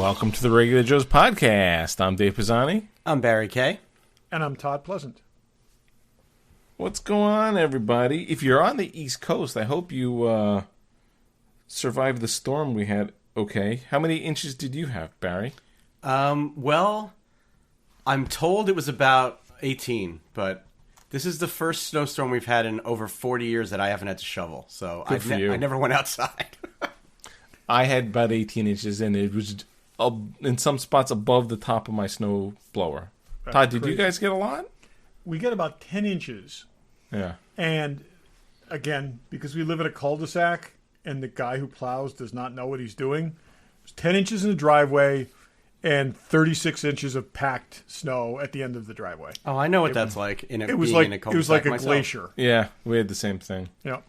Welcome to the Regular Joe's podcast. I'm Dave Pisani. I'm Barry Kay. And I'm Todd Pleasant. What's going on, everybody? If you're on the East Coast, I hope you survived the storm we had okay. How many inches did you have, Barry? Well, I'm told it was about 18, but this is the first snowstorm we've had in over 40 years that I haven't had to shovel. So I never went outside. I had about 18 inches, and it was in some spots above the top of my snow blower. Todd, did you guys get a lot? We get about 10 inches. Yeah. And again, because we live in a cul-de-sac and the guy who plows does not know what he's doing, there's 10 inches in the driveway and 36 inches of packed snow at the end of the driveway. Oh, I know what that's like. It was like a glacier. Yeah, we had the same thing. Yeah.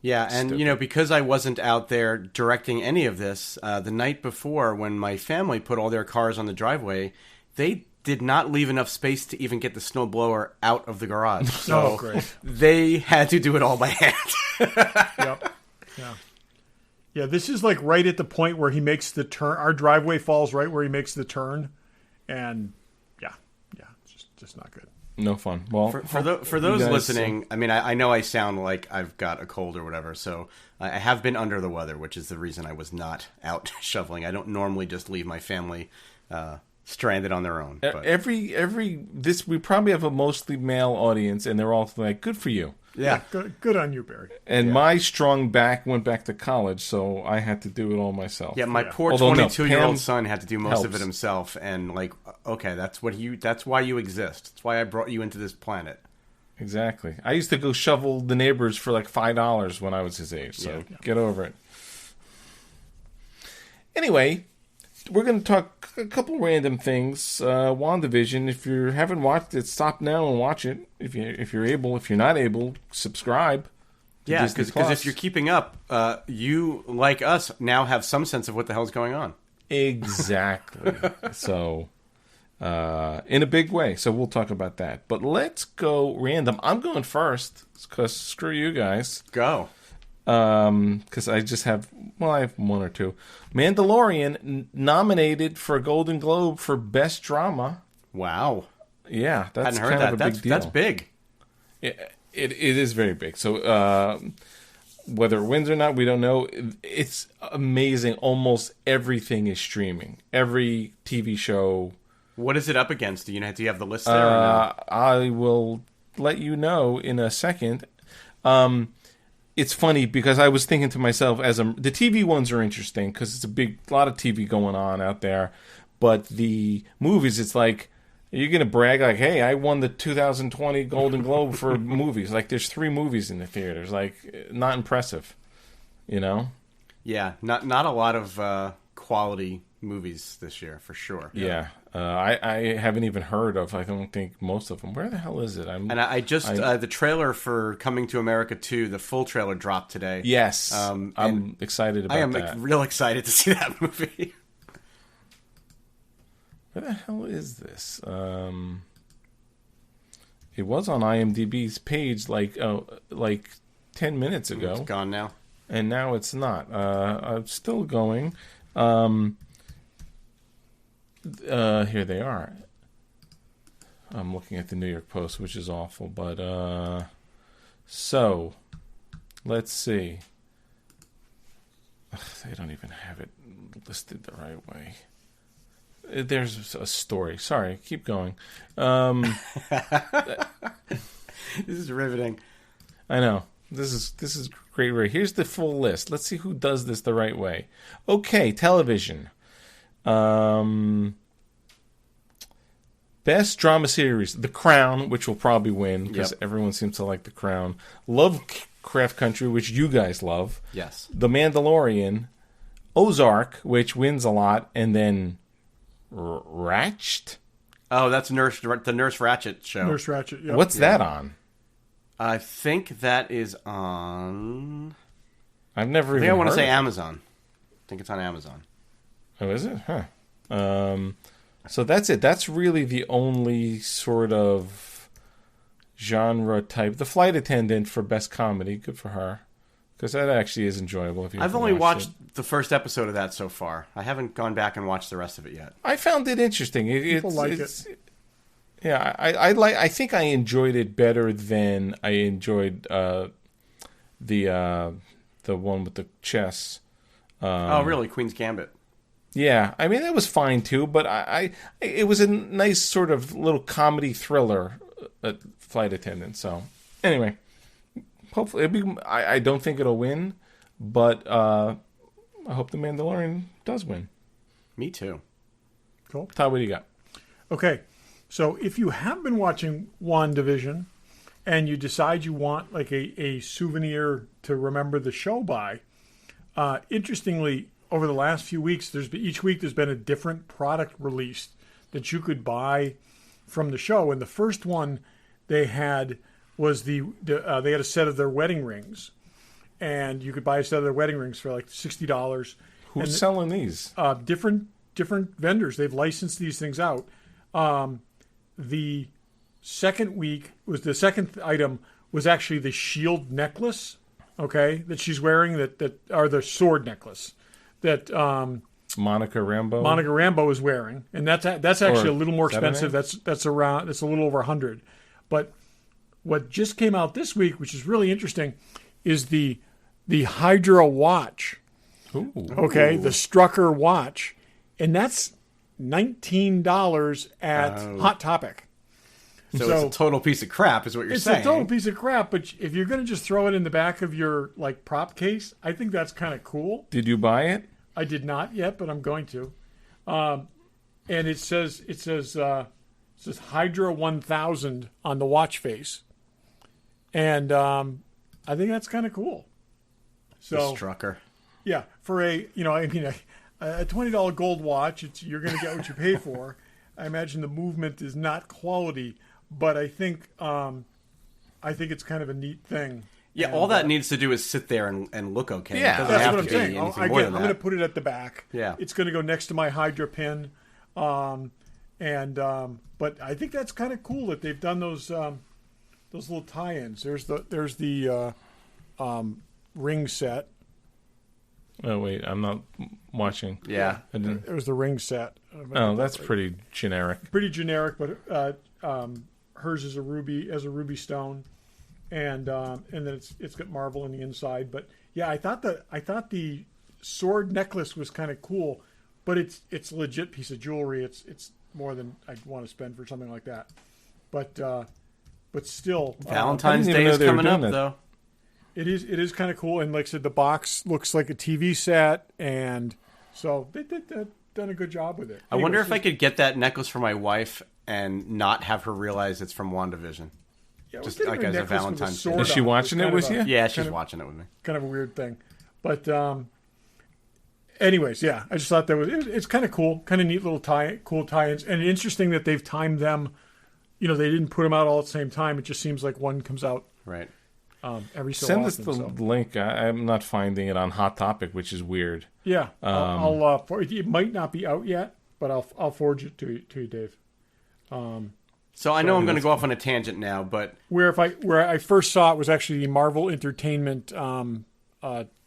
Yeah, and Stupid. because I wasn't out there directing any of this, the night before when my family put all their cars on the driveway, they did not leave enough space to even get the snowblower out of the garage. So great. They had to do it all by hand. Yep. Yeah. Yeah, this is like right at the point where he makes the turn. Our driveway falls right where he makes the turn. And yeah, it's just not good. No fun. Well, for those listening, I mean, I know I sound like I've got a cold or whatever, so I have been under the weather, which is the reason I was not out shoveling. I don't normally just leave my family stranded on their own. But. We probably have a mostly male audience, and they're all like, "Good for you." Yeah. Good on you, Barry. And my strong back went back to college, so I had to do it all myself. Yeah, my poor 22-year-old son had to do most of it himself, and okay, that's why you exist. That's why I brought you into this planet. Exactly. I used to go shovel the neighbors for like $5 when I was his age, so get over it. Anyway, we're going to talk a couple random things. WandaVision, if you haven't watched it, stop now and watch it. If you're able. If you're not able, subscribe. Yeah, because if you're keeping up, you, like us, now have some sense of what the hell's going on. Exactly. So, in a big way. So we'll talk about that. But let's go random. I'm going first because screw you guys. Go. Because I have one or two. Mandalorian nominated for a Golden Globe for Best Drama. Wow. Yeah, that's hadn't heard kind that. of a big deal. That's big. It is very big. So whether it wins or not, we don't know. It's amazing. Almost everything is streaming. Every TV show. What is it up against? Do you have the list there? Or no? I will let you know in a second. It's funny because I was thinking to myself, the TV ones are interesting because it's a lot of TV going on out there. But the movies, it's like, you're going to brag like, hey, I won the 2020 Golden Globe for movies. Like, there's 3 movies in the theaters. Like, not impressive, you know? Yeah, not a lot of quality movies this year, for sure. Yeah. I haven't even heard of, I don't think, most of them. Where the hell is it? I just the trailer for Coming to America 2, the full trailer dropped today. Yes. I'm excited about that. I am real excited to see that movie. Where the hell is this? It was on IMDb's page like 10 minutes ago. It's gone now. And now it's not. I'm still going. Here they are. I'm looking at the New York Post, which is awful. But, so, let's see. They don't even have it listed the right way. There's a story. Sorry, keep going. This is riveting. I know. This is great. Here's the full list. Let's see who does this the right way. Okay, television. Best drama series: The Crown, which will probably win because everyone seems to like The Crown. Lovecraft Country, which you guys love. Yes. The Mandalorian, Ozark, which wins a lot, and then Ratched. Oh, that's the Nurse Ratched show. Nurse Ratched. Yep. What's that on? I think that is on. I've never. I want to say Amazon. I think it's on Amazon. Oh, is it? Huh. So that's it. That's really the only sort of genre type. The Flight Attendant for Best Comedy. Good for her. because that actually is enjoyable. If you I've haven't only watched it. the first episode of that so far. I haven't gone back and watched the rest of it yet. I found it interesting. People like it. Yeah, I think I enjoyed it better than I enjoyed the one with the chess. Oh, really? Queen's Gambit. Yeah, I mean that was fine too, but it was a nice sort of little comedy thriller, Flight Attendant. So anyway, hopefully I don't think it'll win, but I hope the Mandalorian does win. Me too. Cool. Todd, what do you got? Okay, so if you have been watching WandaVision and you decide you want like a souvenir to remember the show by, interestingly, over the last few weeks, each week there's been a different product released that you could buy from the show. And the first one they had was they had a set of their wedding rings, and you could buy a set of their wedding rings for like $60. Who's selling these? Different vendors. They've licensed these things out. The second item was actually the shield necklace, okay, that she's wearing, or the sword necklace that Monica Rambeau is wearing, and that's actually a little more expensive. That's a little over $100. But what just came out this week, which is really interesting, is the Hydra watch. Ooh. Okay, the Strucker watch, and that's $19 at Hot Topic. So it's a total piece of crap, is what you're saying. It's a total piece of crap, but if you're going to just throw it in the back of your like prop case, I think that's kind of cool. Did you buy it? I did not yet, but I'm going to. And it says Hydra 1000 on the watch face, and I think that's kind of cool. So the Strucker. Yeah, for a $20 gold watch, you're going to get what you pay for. I imagine the movement is not quality, but I think it's kind of a neat thing. Yeah, and all that needs to do is sit there and look okay. Yeah, it doesn't that's have what I'm to saying. be anything more than I'm that. going to put it at the back. Yeah, it's going to go next to my Hydra pin, but I think that's kind of cool that they've done those little tie-ins. There's the ring set. Oh wait, I'm not watching. Yeah, It was the ring set. Oh, that's pretty generic. Pretty generic, but hers is a ruby stone, and then it's got marble on the inside. But yeah, I thought the sword necklace was kind of cool, but it's a legit piece of jewelry. It's more than I'd want to spend for something like that. But still, Valentine's Day is coming up though. It is kind of cool, and like I said, the box looks like a TV set, and so they done a good job with it. I wonder if I could get that necklace for my wife and not have her realize it's from WandaVision. Yeah, just like as a Valentine's Day. Is she watching it with you? Yeah, she's watching it with me. Kind of a weird thing, but anyways, yeah, I just thought it's kind of cool, kind of neat little cool tie-ins, and interesting that they've timed them. They didn't put them out all at the same time. It just seems like one comes out right. Every so Send often. us the link. I'm not finding it on Hot Topic, which is weird. Yeah, I'll it might not be out yet, but I'll forward it to you, Dave. So I know I'm going to go off on a tangent now, but where I first saw it was actually the Marvel Entertainment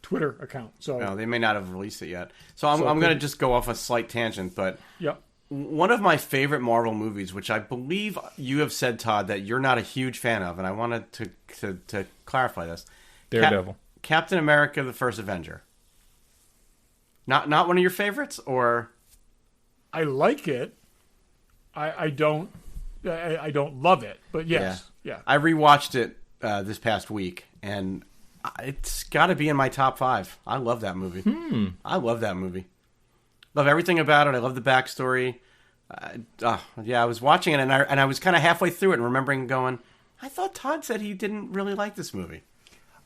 Twitter account. So they may not have released it yet. So I'm going to just go off a slight tangent, but yeah. One of my favorite Marvel movies, which I believe you have said, Todd, that you're not a huge fan of, and I wanted to clarify this. Daredevil. Captain America: The First Avenger. Not one of your favorites, or? I like it. I don't love it, but yes, yeah. I rewatched it this past week, and it's got to be in my top 5. I love that movie. I love that movie. Love everything about it. I love the backstory. I was watching it, and I was kind of halfway through it and remembering going, I thought Todd said he didn't really like this movie.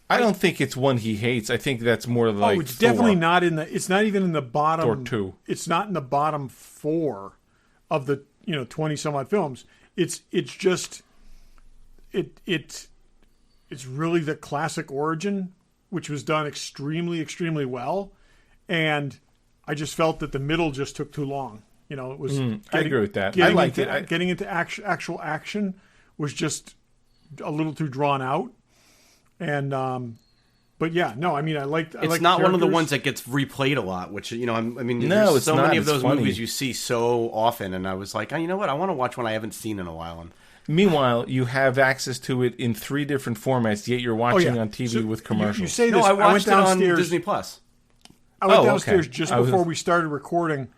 I don't think it's one he hates. I think that's more like it's definitely not in the. It's not even in the bottom. Thor 2. It's not in the bottom 4 of the 20 some odd films. It's really the classic origin, which was done extremely, extremely well, and I just felt that the middle just took too long. It was. I agree with that. I liked it. Getting into actual action was just a little too drawn out, and But yeah, no, I mean, It's not one of the ones that gets replayed a lot, which, there's so many of those movies you see so often, and I was like, oh, you know what, I want to watch one I haven't seen in a while. And meanwhile, you have access to it in 3 different formats, yet you're watching on TV with commercials. You say this, I watched it on downstairs, Disney Plus. I went downstairs just before we started recording,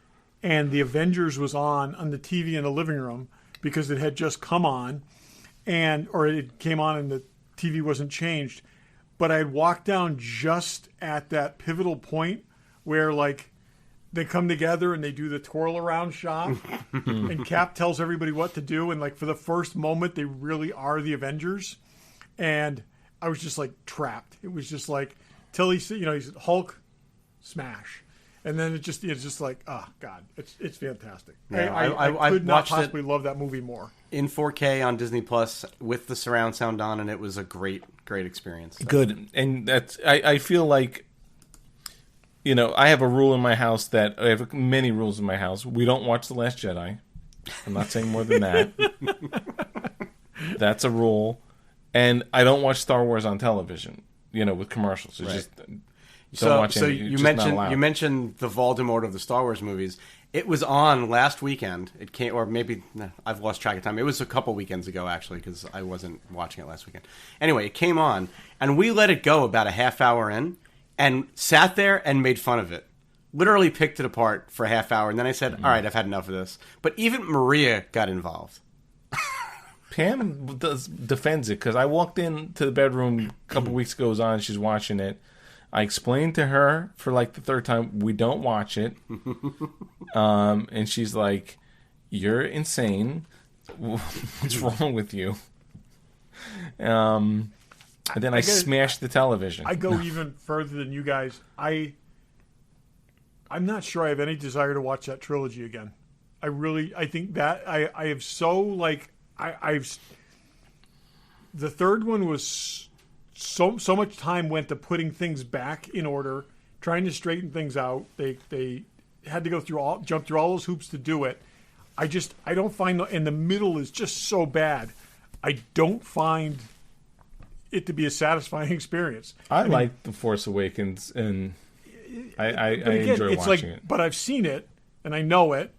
and the Avengers was on the TV in the living room because it had just come on, or it came on and the TV wasn't changed. But I had walked down just at that pivotal point where, like, they come together and they do the twirl around shot, and Cap tells everybody what to do, and like for the first moment, they really are the Avengers, and I was just like trapped. It was just like till he said, he's Hulk, smash, and then it's just like, oh God, it's fantastic. Yeah, I could not possibly love that movie more. In 4K on Disney Plus with the surround sound on, and it was a great experience. So. Good, and that's I feel like, I have a rule in my house I have many rules in my house. We don't watch The Last Jedi. I'm not saying more than that. That's a rule, and I don't watch Star Wars on television. With commercials. It's just don't watch any. So you mentioned the Voldemort of the Star Wars movies. It was on last weekend. It came, or maybe I've lost track of time. It was a couple weekends ago, actually, because I wasn't watching it last weekend. Anyway, it came on, and we let it go about a half hour in, and sat there and made fun of it. Literally picked it apart for a half hour, and then I said, all right, I've had enough of this. But even Maria got involved. Pam defends it, because I walked into the bedroom a couple weeks ago, was on, she's watching it. I explained to her for like the 3rd time, we don't watch it. And she's like, you're insane. What's wrong with you? And then I smashed the television. I go even further than you guys. I'm not sure I have any desire to watch that trilogy again. I think that I have so like, I've the 3rd one was so much time went to putting things back in order, trying to straighten things out. They had to jump through all those hoops to do it. I don't find, and the middle is just so bad. I don't find it to be a satisfying experience. I mean, like The Force Awakens, and I enjoy watching it. But I've seen it, and I know it,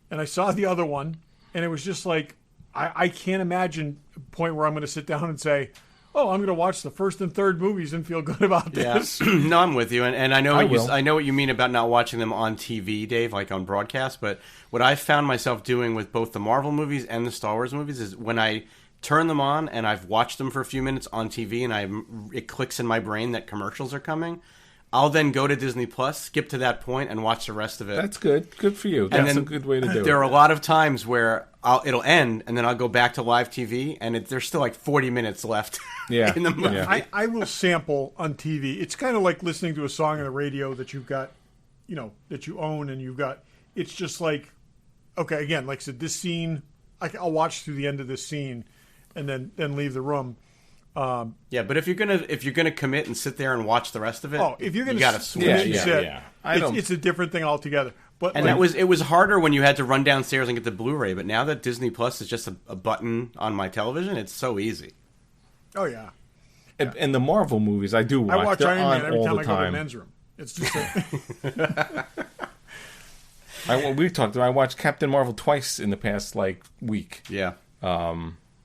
and I saw the other one, and it was just like, I can't imagine a point where I'm going to sit down and say, oh, I'm going to watch the 1st and 3rd movies and feel good about this. Yeah. No, I'm with you, and I know I know what you mean about not watching them on TV, Dave, like on broadcast. But what I found myself doing with both the Marvel movies and the Star Wars movies is when I turn them on and I've watched them for a few minutes on TV, and it clicks in my brain that commercials are coming. I'll then go to Disney Plus, skip to that point, and watch the rest of it. That's good. Good for you. That's a good way to do it. There are a lot of times where it'll end, and then I'll go back to live TV, and there's still like 40 minutes left in the movie. Yeah. I will sample on TV. It's kind of like listening to a song on the radio that you've got, that you own, and you've got. It's just like, okay, again, like I said, this scene, I'll watch through the end of this scene, and then leave the room. But if you're gonna commit and sit there and watch the rest of it, if you're gonna you gotta switch. It's a different thing altogether. But it was harder when you had to run downstairs and get the Blu-ray. But now that Disney Plus is just a button on my television, it's so easy. Oh yeah. And the Marvel movies, I do watch. I watch They're Iron Man every all time the I go to the time. men's room. It's just. I watched Captain Marvel twice in the past week. Yeah.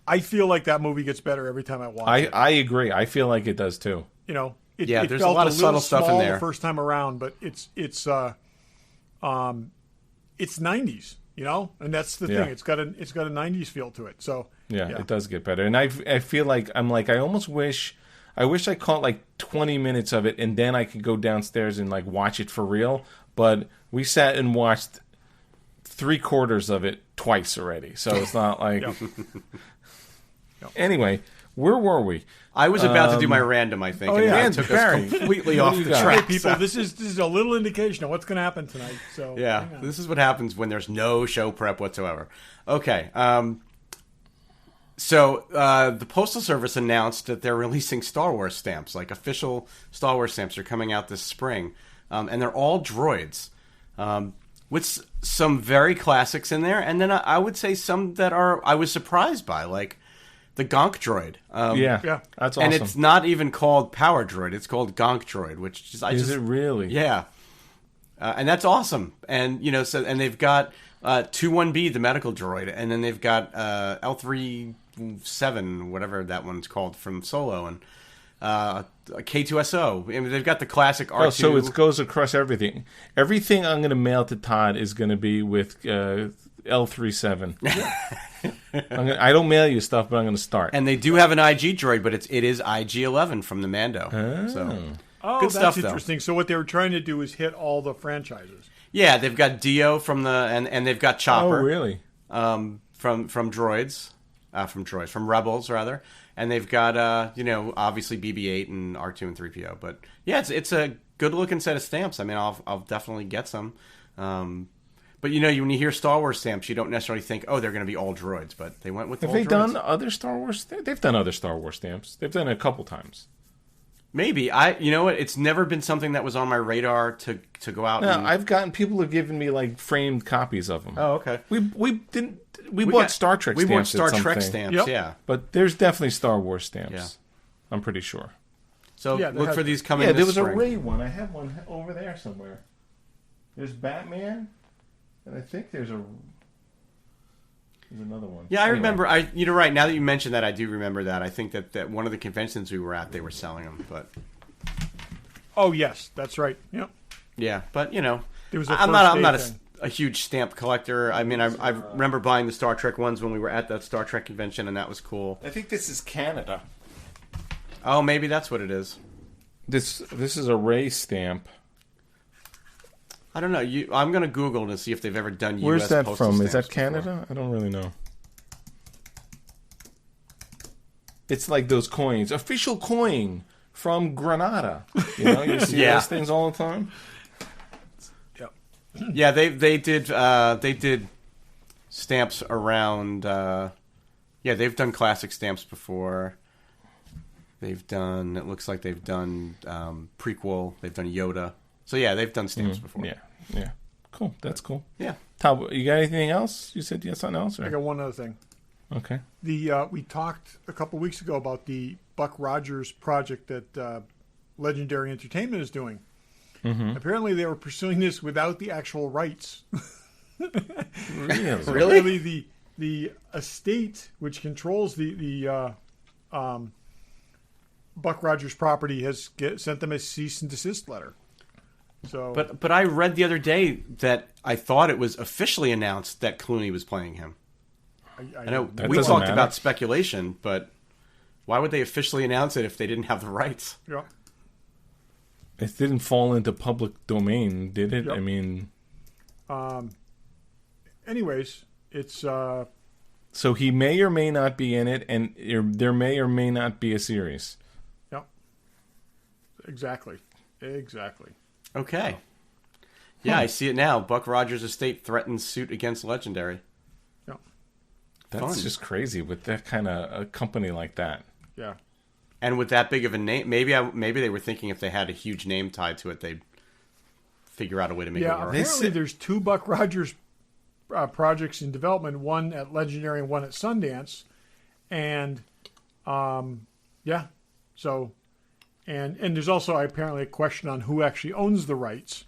I feel like that movie gets better every time I watch it. I agree. I feel like it does too. It there's felt a lot of subtle stuff in there the first time around, but it's 90s, and that's the thing. It's got a 90s feel to it. So it does get better, and I feel like I almost wish I caught 20 minutes of it, and then I could go downstairs and watch it for real. But we sat and watched 3/4 of it twice already, so it's not like. Anyway, where were we? I was about to do my random, I think. And took us completely off the track. Hey, people, this is a little indication of what's going to happen tonight. So this is what happens when there's no show prep whatsoever. Okay, so the Postal Service announced that they're releasing Star Wars stamps, official Star Wars stamps are coming out this spring, and they're all droids. With some very classics in there, and then I would say some that I was surprised by, the Gonk droid. Yeah, that's awesome. And it's not even called Power Droid; it's called Gonk Droid, which is it really? Yeah, and that's awesome. And and they've got 21B, the medical droid, and then they've got L37, whatever that one's called from Solo, and K2SO. I mean, they've got the classic R2. Oh, so it goes across everything. Everything I'm going to mail to Todd is going to be with L37. I don't mail you stuff, but I'm going to start. And they do have an IG droid, but it is IG-11 from the Mando. So Oh, good that's stuff, interesting. So what they were trying to do is hit all the franchises. yeah, they've got Dio from the and they've got Chopper. Oh, really? From droids, from Rebels rather, and they've got obviously BB-8 and R2 and 3PO. But yeah, it's a good looking set of stamps. I mean, I'll definitely get some. But when you hear Star Wars stamps, you don't necessarily think, oh, they're going to be all droids. But they went with Have all they droids. done other Star Wars? They've done other Star Wars stamps. They've done it a couple times. Maybe you know what? It's never been something that was on my radar to go out. No, and... I've gotten people have given me like framed copies of them. Oh, okay. We bought Star Trek stamps. We bought Star at Trek something. stamps. Yep. Yeah. But there's definitely Star Wars stamps. Yeah. I'm pretty sure. So Yeah, they look have for to. these coming. Yeah, this there was spring. a Ray one. I have one over there somewhere. There's Batman, and I think there's another one. Yeah, I Anyway. remember. You're right. Now that you mention that, I do remember that. I think that one of the conventions we were at, they were selling them. But Oh, yes, that's right. Yep. yeah, but There was a I'm first not day thing. a huge stamp collector. I mean, I remember buying the Star Trek ones when we were at that Star Trek convention, and that was cool. I think this is Canada. Oh, maybe that's what it is. This is a Ray stamp. I don't know. I'm going to Google to see if they've ever done Where's U.S. that postal from? Is stamps that Canada? before. I don't really know. It's like those coins. Official coin from Granada. You see Yeah. those things all the time. Yep. Yeah, they did stamps around. They've done classic stamps before. They've done. It looks like they've done prequel. They've done Yoda. So yeah, they've done stamps before. Yeah. Cool. That's cool. Yeah. Todd, you got anything else? You said you had something else? Or? I got one other thing. Okay. We talked a couple weeks ago about the Buck Rogers project that Legendary Entertainment is doing. Mm-hmm. Apparently, they were pursuing this without the actual rights. Really? Really, the estate which controls the Buck Rogers property has sent them a cease and desist letter. So, But I read the other day that I thought it was officially announced that Clooney was playing him. I know That we doesn't talked matter. about speculation, but why would they officially announce it if they didn't have the rights? yeah. It didn't fall into public domain, did it? Yep. I mean, Anyways, it's so he may or may not be in it, and there may or may not be a series. yeah. Exactly. Okay. Yeah, I see it now. Buck Rogers' estate threatens suit against Legendary. Yeah. That's Fun. just crazy with that kind of a company like that. Yeah. And with that big of a name, maybe they were thinking if they had a huge name tied to it, they'd figure out a way to make it Yeah, work. apparently there's two Buck Rogers projects in development, one at Legendary and one at Sundance. And, so, and there's also apparently a question on who actually owns the rights.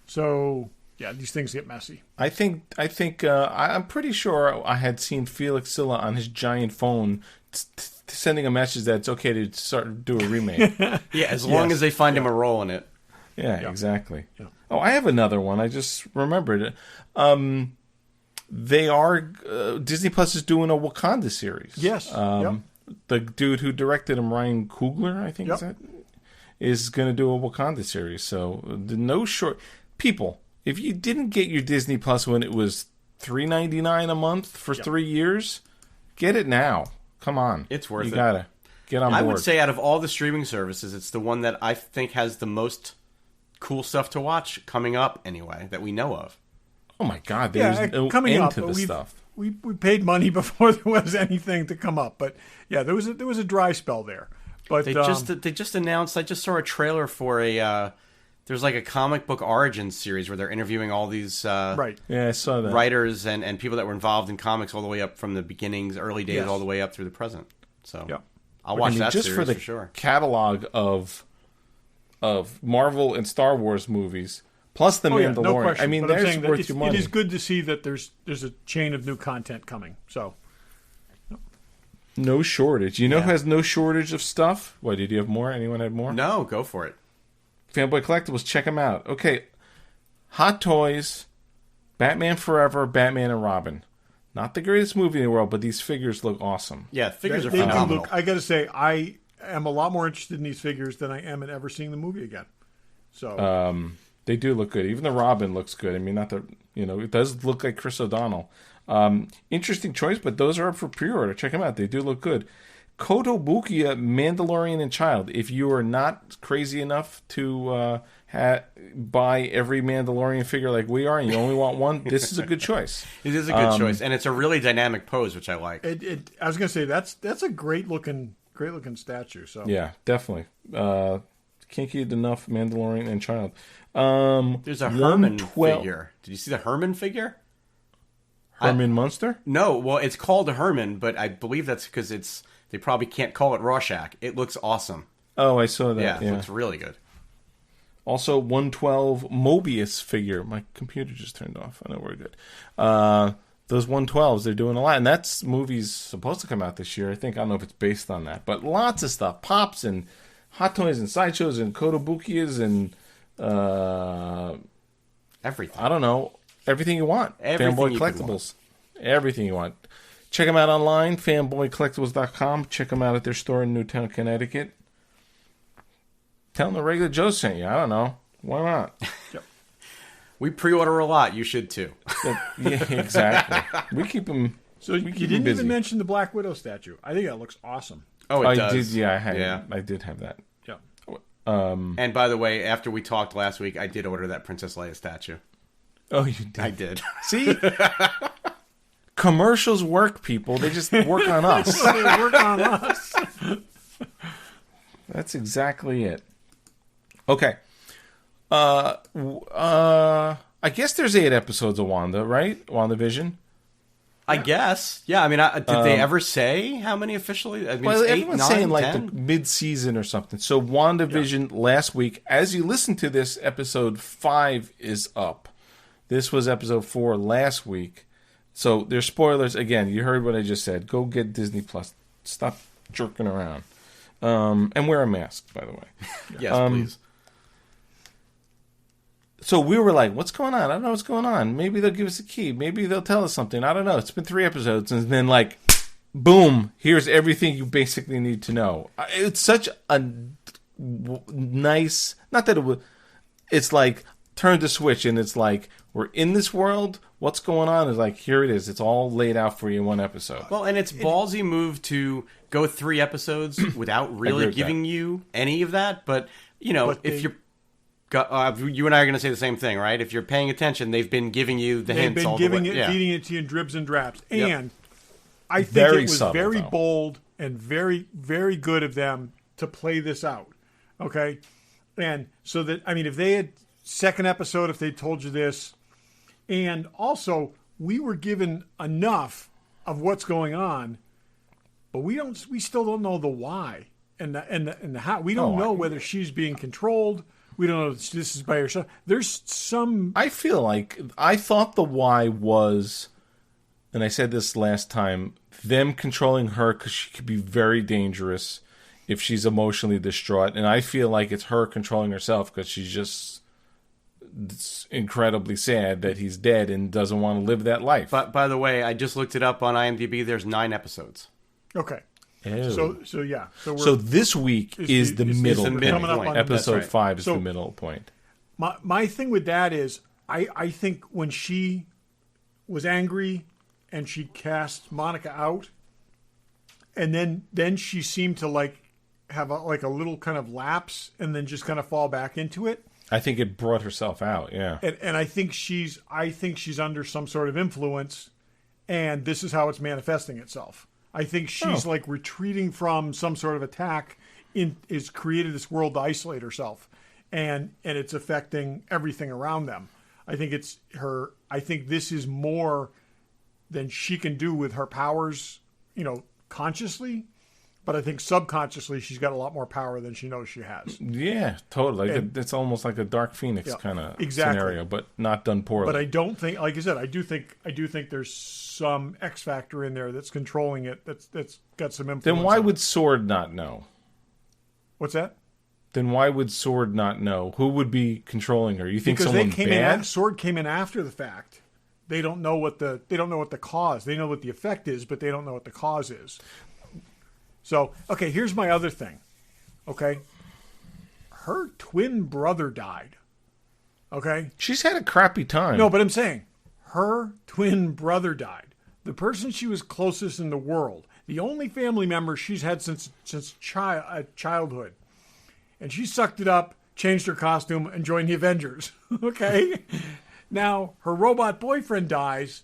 So, yeah, these things get messy. I think I'm pretty sure I had seen Felix Silla on his giant phone sending a message that it's okay to do a remake. Yeah, as long as they find him a role in it. Yeah, exactly. Yeah. Oh, I have another one. I just remembered it. They are Disney Plus is doing a Wakanda series. Yes. The dude who directed him, Ryan Coogler, I think is going to do a Wakanda series. So no short people. If you didn't get your Disney Plus when it was $3.99 a month for 3 years, get it now. Come on, It's worth it. You gotta get on board. I would say out of all the streaming services, it's the one that I think has the most cool stuff to watch coming up anyway, that we know of. Oh my God, there's no coming end up, to but this we've- stuff. We paid money before there was anything to come up, but yeah, there was a dry spell there. But They just announced. I just saw a trailer for there's like a comic book origins series where they're interviewing all these right. Yeah, I saw that. writers and people that were involved in comics all the way up from the beginnings, early days, Yes. all the way up through the present. So Yep. I'll watch that just series for the sure. catalog of Marvel and Star Wars movies, plus the Mandalorian. No question. I mean, But I'm there's saying that worth your money. it is good to see that there's a chain of new content coming. So No shortage. You know who has no shortage of stuff? What, did you have more? Anyone had more? No, go for it. Fanboy Collectibles, check them out. Okay, Hot Toys, Batman Forever, Batman and Robin. Not the greatest movie in the world, but these figures look awesome. Yeah, figures are they do phenomenal. look. I got to say, I am a lot more interested in these figures than I am in ever seeing the movie again. So They do look good. Even the Robin looks good. I mean, not the, it does look like Chris O'Donnell. Interesting choice, but those are up for pre-order. Check them out. They do look good. Kotobukiya, Mandalorian and Child. If you are not crazy enough to buy every Mandalorian figure like we are, and you only want one, this is a good choice. It is a good choice, and it's a really dynamic pose, which I like. I was going to say that's a great looking statue. So Yeah, definitely. Can't get enough Mandalorian and Child. There's a Herman figure. Did you see the Herman figure? Herman Munster? No, well, it's called a Herman, but I believe that's because they probably can't call it Rorschach. It looks awesome. Oh, I saw that. Yeah, Yeah. it looks really good. Also, 112 Mobius figure. My computer just turned off. I know we're good. Those 112s, they're doing a lot. And that's movie's supposed to come out this year. I don't know if it's based on that. But lots of stuff. Pops and Hot Toys and Sideshows and Kotobukiyas and Everything. I don't know. Everything you want. Everything Fanboy you could want. Collectibles. Everything you want. Check them out online, fanboycollectibles.com. Check them out at their store in Newtown, Connecticut. Tell them the regular Joe sent you. I don't know. Why not? Yep. We pre-order a lot. You should too. Yeah, exactly. We keep them. So you didn't busy. even mention the Black Widow statue. I think that looks awesome. Oh, it I does. did. Yeah, I did have that. Yeah. And by the way, after we talked last week, I did order that Princess Leia statue. Oh, you did. I did. See, commercials work, people. They just work on us. They work on us. That's exactly it. Okay. I guess there's 8 episodes of Wanda, right? WandaVision. I guess. Yeah, I mean, did they ever say how many officially? I mean, Well, it's 8, everyone's 9, saying 10? like the mid-season or something. So WandaVision last week, as you listen to this, episode 5 is up. This was episode 4 last week. So there's spoilers. Again, you heard what I just said. Go get Disney Plus. Stop jerking around. And wear a mask, by the way. Yes, please. So we were like, what's going on? I don't know what's going on. Maybe they'll give us a key. Maybe they'll tell us something. I don't know. It's been 3 episodes. And then like, boom, here's everything you basically need to know. It's such a nice, not that it was, it's like, turn the switch and it's like, we're in this world. What's going on is like, here it is. It's all laid out for you in one episode. Well, and it's ballsy move to go 3 episodes without really giving you any of that. But, if you're... you and I are going to say the same thing, right? If you're paying attention, they've been giving you the hints all the way. Feeding it to you in dribs and drabs. And I think Very it was subtle, very though. bold and very, very good of them to play this out. Okay? And so that, I mean, if they had, second episode, if they told you this, and also, we were given enough of what's going on, but we still don't know the why and the how. We don't know whether she's being controlled. We don't know if this is by herself. There's some... I feel like, I thought the why was, and I said this last time, them controlling her because she could be very dangerous if she's emotionally distraught. And I feel like it's her controlling herself because she's just incredibly sad that he's dead and doesn't want to live that life. But by the way, I just looked it up on IMDb. There's 9 episodes. Okay. Ew. So yeah. So this week is the middle the point. middle point. Episode That's right. 5 is So- the middle point. My thing with that is I think when she was angry and she cast Monica out, and then she seemed to like have a little kind of lapse and then just kind of fall back into it. I think it brought herself out, yeah. And I think she's under some sort of influence, and this is how it's manifesting itself. I think she's like retreating from some sort of attack. Is created this world to isolate herself, and it's affecting everything around them. I think it's her. I think this is more than she can do with her powers, consciously. but I think subconsciously she's got a lot more power than she knows she has. Yeah, totally. It's almost like a Dark Phoenix kind of scenario, but not done poorly. But I don't think, like I said, I do think there's some X factor in there that's controlling it. That's got some influence. Then why would Sword not know? What's that? Then why would Sword not know? Who would be controlling her? You think because someone they came bad? Sword came in after the fact. They don't know what the cause. They know what the effect is, but they don't know what the cause is. So, okay, here's my other thing. Okay, her twin brother died. Okay, She's had a crappy time. no, but I'm saying her twin brother died. The person she was closest in the world, the only family member she's had since childhood, and she sucked it up, changed her costume, and joined the Avengers. Okay. Now, her robot boyfriend dies,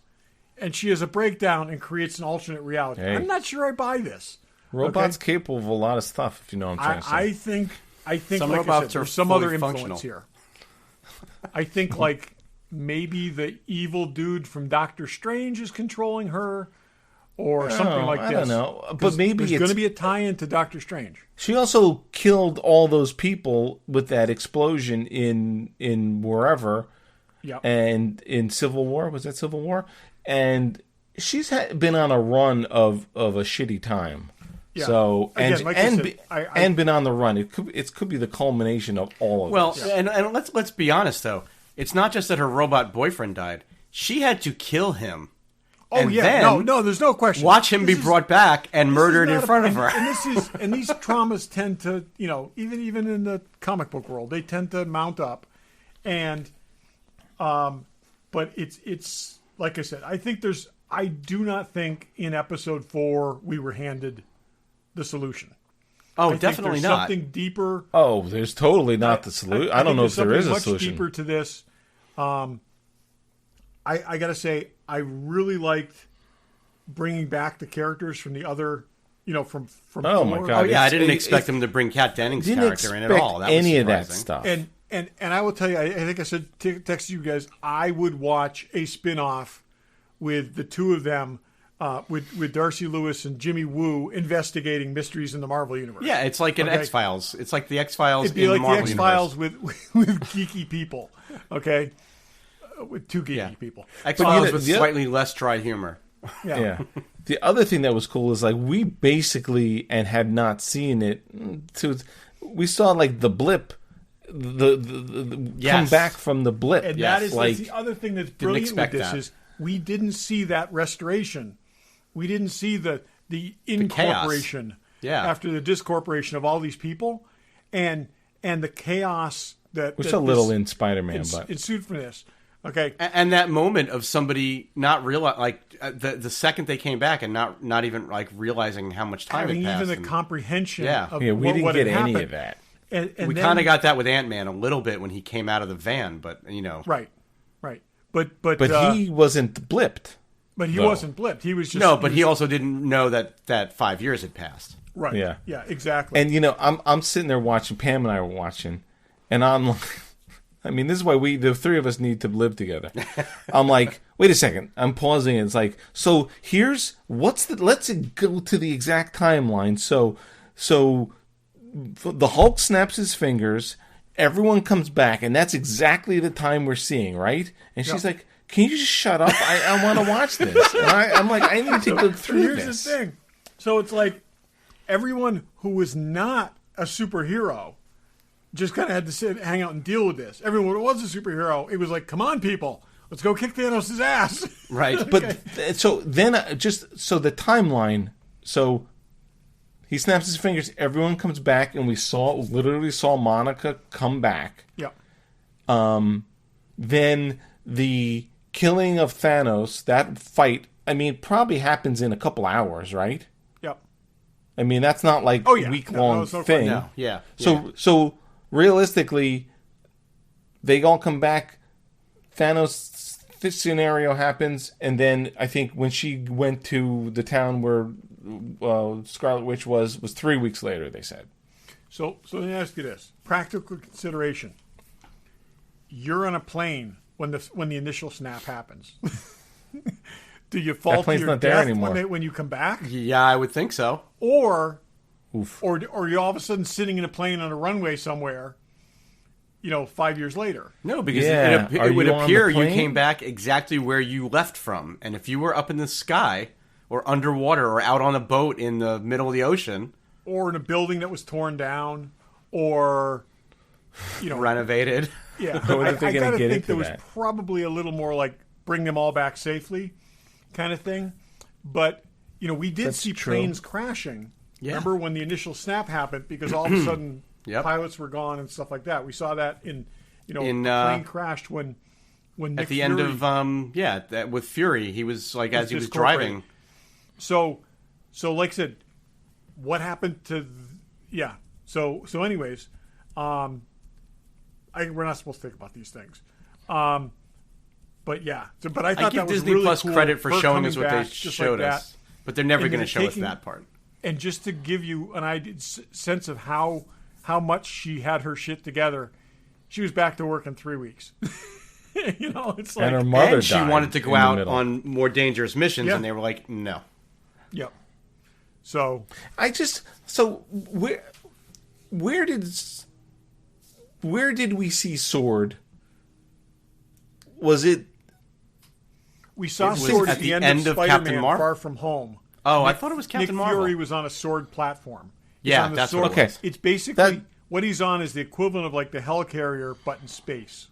and she has a breakdown and creates an alternate reality. Hey. I'm not sure I buy this. Robots capable of a lot of stuff, if you know what I'm trying to say. I think Some like robots I said, are there's some fully other influence functional. here. I think like maybe the evil dude from Doctor Strange is controlling her, or something like this. I don't know. But maybe there's going to be a tie-in to Doctor Strange. She also killed all those people with that explosion in wherever. Yeah. And in Civil War, was that Civil War? And she's been on a run of a shitty time. Yeah. So and Again, like and, I said, and been on the run. It could be the culmination of all of Well, this. and let's be honest though. It's not just that her robot boyfriend died. She had to kill him. Oh and yeah, then no, there's no question. Watch him be brought back and this murdered is in not front of her. And these traumas tend to, even in the comic book world, they tend to mount up, and but it's like I said, I do not think in episode 4 we were handed the solution. Oh, I think definitely there's not. Something deeper. Oh, there's totally not the solution. I don't know if there is a much solution. Deeper to this. I got to say, I really liked bringing back the characters from the other, from Oh my Thor. God. Oh yeah, I didn't It's- expect him to bring Kat Dennings' Didn't character in at expect all. That was any of that surprising. stuff. And I will tell you, I think I said text you guys, I would watch a spin-off with the two of them, with Darcy Lewis and Jimmy Woo investigating mysteries in the Marvel universe. Yeah, it's like an Okay. X-Files. It's like the X-Files It'd be in like the Marvel the X-Files with geeky people, okay? With two geeky people. X-Files But with the- slightly less dry humor. Yeah. The other thing that was cool is like we basically and had not seen it. We saw like the blip, the Yes. come back from the blip. And Yes. that is like the other thing that's brilliant with expect this that. is we didn't see that restoration. We didn't see the chaos. incorporation Yeah. after the discorporation of all these people and the chaos that which that a little this in Spider-Man, but ensued from this. Okay. And that moment of somebody not realize, like the second they came back and not even like realizing how much time Having had passed. even the and comprehension Yeah. of yeah, we what didn't had get any happened. of that. And we then- kind of got that with Ant-Man a little bit when he came out of the van, but right. But But he wasn't blipped. he wasn't blipped. He was just no, but he was- also didn't know that 5 years had passed. right. Yeah. Yeah, exactly. And I'm sitting there watching. Pam and I were watching, and I'm like, I mean, this is why the three of us need to live together. I'm like, wait a second. I'm pausing. It's like, so here's let's go to the exact timeline. So the Hulk snaps his fingers. Everyone comes back, and that's exactly the time we're seeing, right? And she's like, can you just shut up? I want to watch this. And I'm like, I need to go through Here's this. the thing. So it's like everyone who was not a superhero just kind of had to hang out and deal with this. Everyone who was a superhero, it was like, come on, people. Let's go kick Thanos' ass. Right. But so then, so the timeline. So he snaps his fingers. Everyone comes back, and we literally saw Monica come back. Yeah. Then the killing of Thanos. That fight. I mean, probably happens in a couple hours, right? Yeah. I mean, that's not like Oh, yeah. a week-long No, it's no thing. No, yeah. So realistically, they all come back. Thanos' this scenario happens, and then I think when she went to the town where Scarlet Witch was 3 weeks later. They said. So let me ask you this: practical consideration. You're on a plane when the initial snap happens. Do you fall to plane's your not there death anymore. when you come back, Yeah, I would think so. or Oof. Or you're all of a sudden sitting in a plane on a runway somewhere, 5 years later. No, because Yeah. it would Are you on the appear you plane? came back exactly where you left from. And if you were up in the sky or underwater or out on a boat in the middle of the ocean, Or in a building that was torn down, or, renovated. Yeah, I wonder if they're gonna gotta get think into there was that. probably a little more like bring them all back safely kind of thing. But, we did That's see true. planes crashing. Yeah. Remember when the initial snap happened because all of a sudden Yep. pilots were gone and stuff like that. We saw that in a In, plane crashed when Nick At the Fury, end of, with Fury, he was like, as he was just corporate. driving. So like I said, what happened to? So anyways, we're not supposed to think about these things. But yeah. But I thought I give that was Disney really Plus cool, credit for her showing coming us what they back just showed like us. that. But they're never And going to they're show us taking- that part. And just to give you an sense of how much she had her shit together, she was back to work in 3 weeks. It's like And her mother And she died wanted to in go the out middle. on more dangerous missions, Yeah. and they were like, no. Yep. So Where did we see Sword? Was it? we saw was Sword at at the the end end of of Captain Spider-Man: Marvel? Far From Home. Oh, I thought it was Captain Nick Marvel. Fury was on a Sword platform. He's Yeah, on the that's Sword. what it Okay. was. It's basically That- what he's on is the equivalent of like the helicarrier, but in space.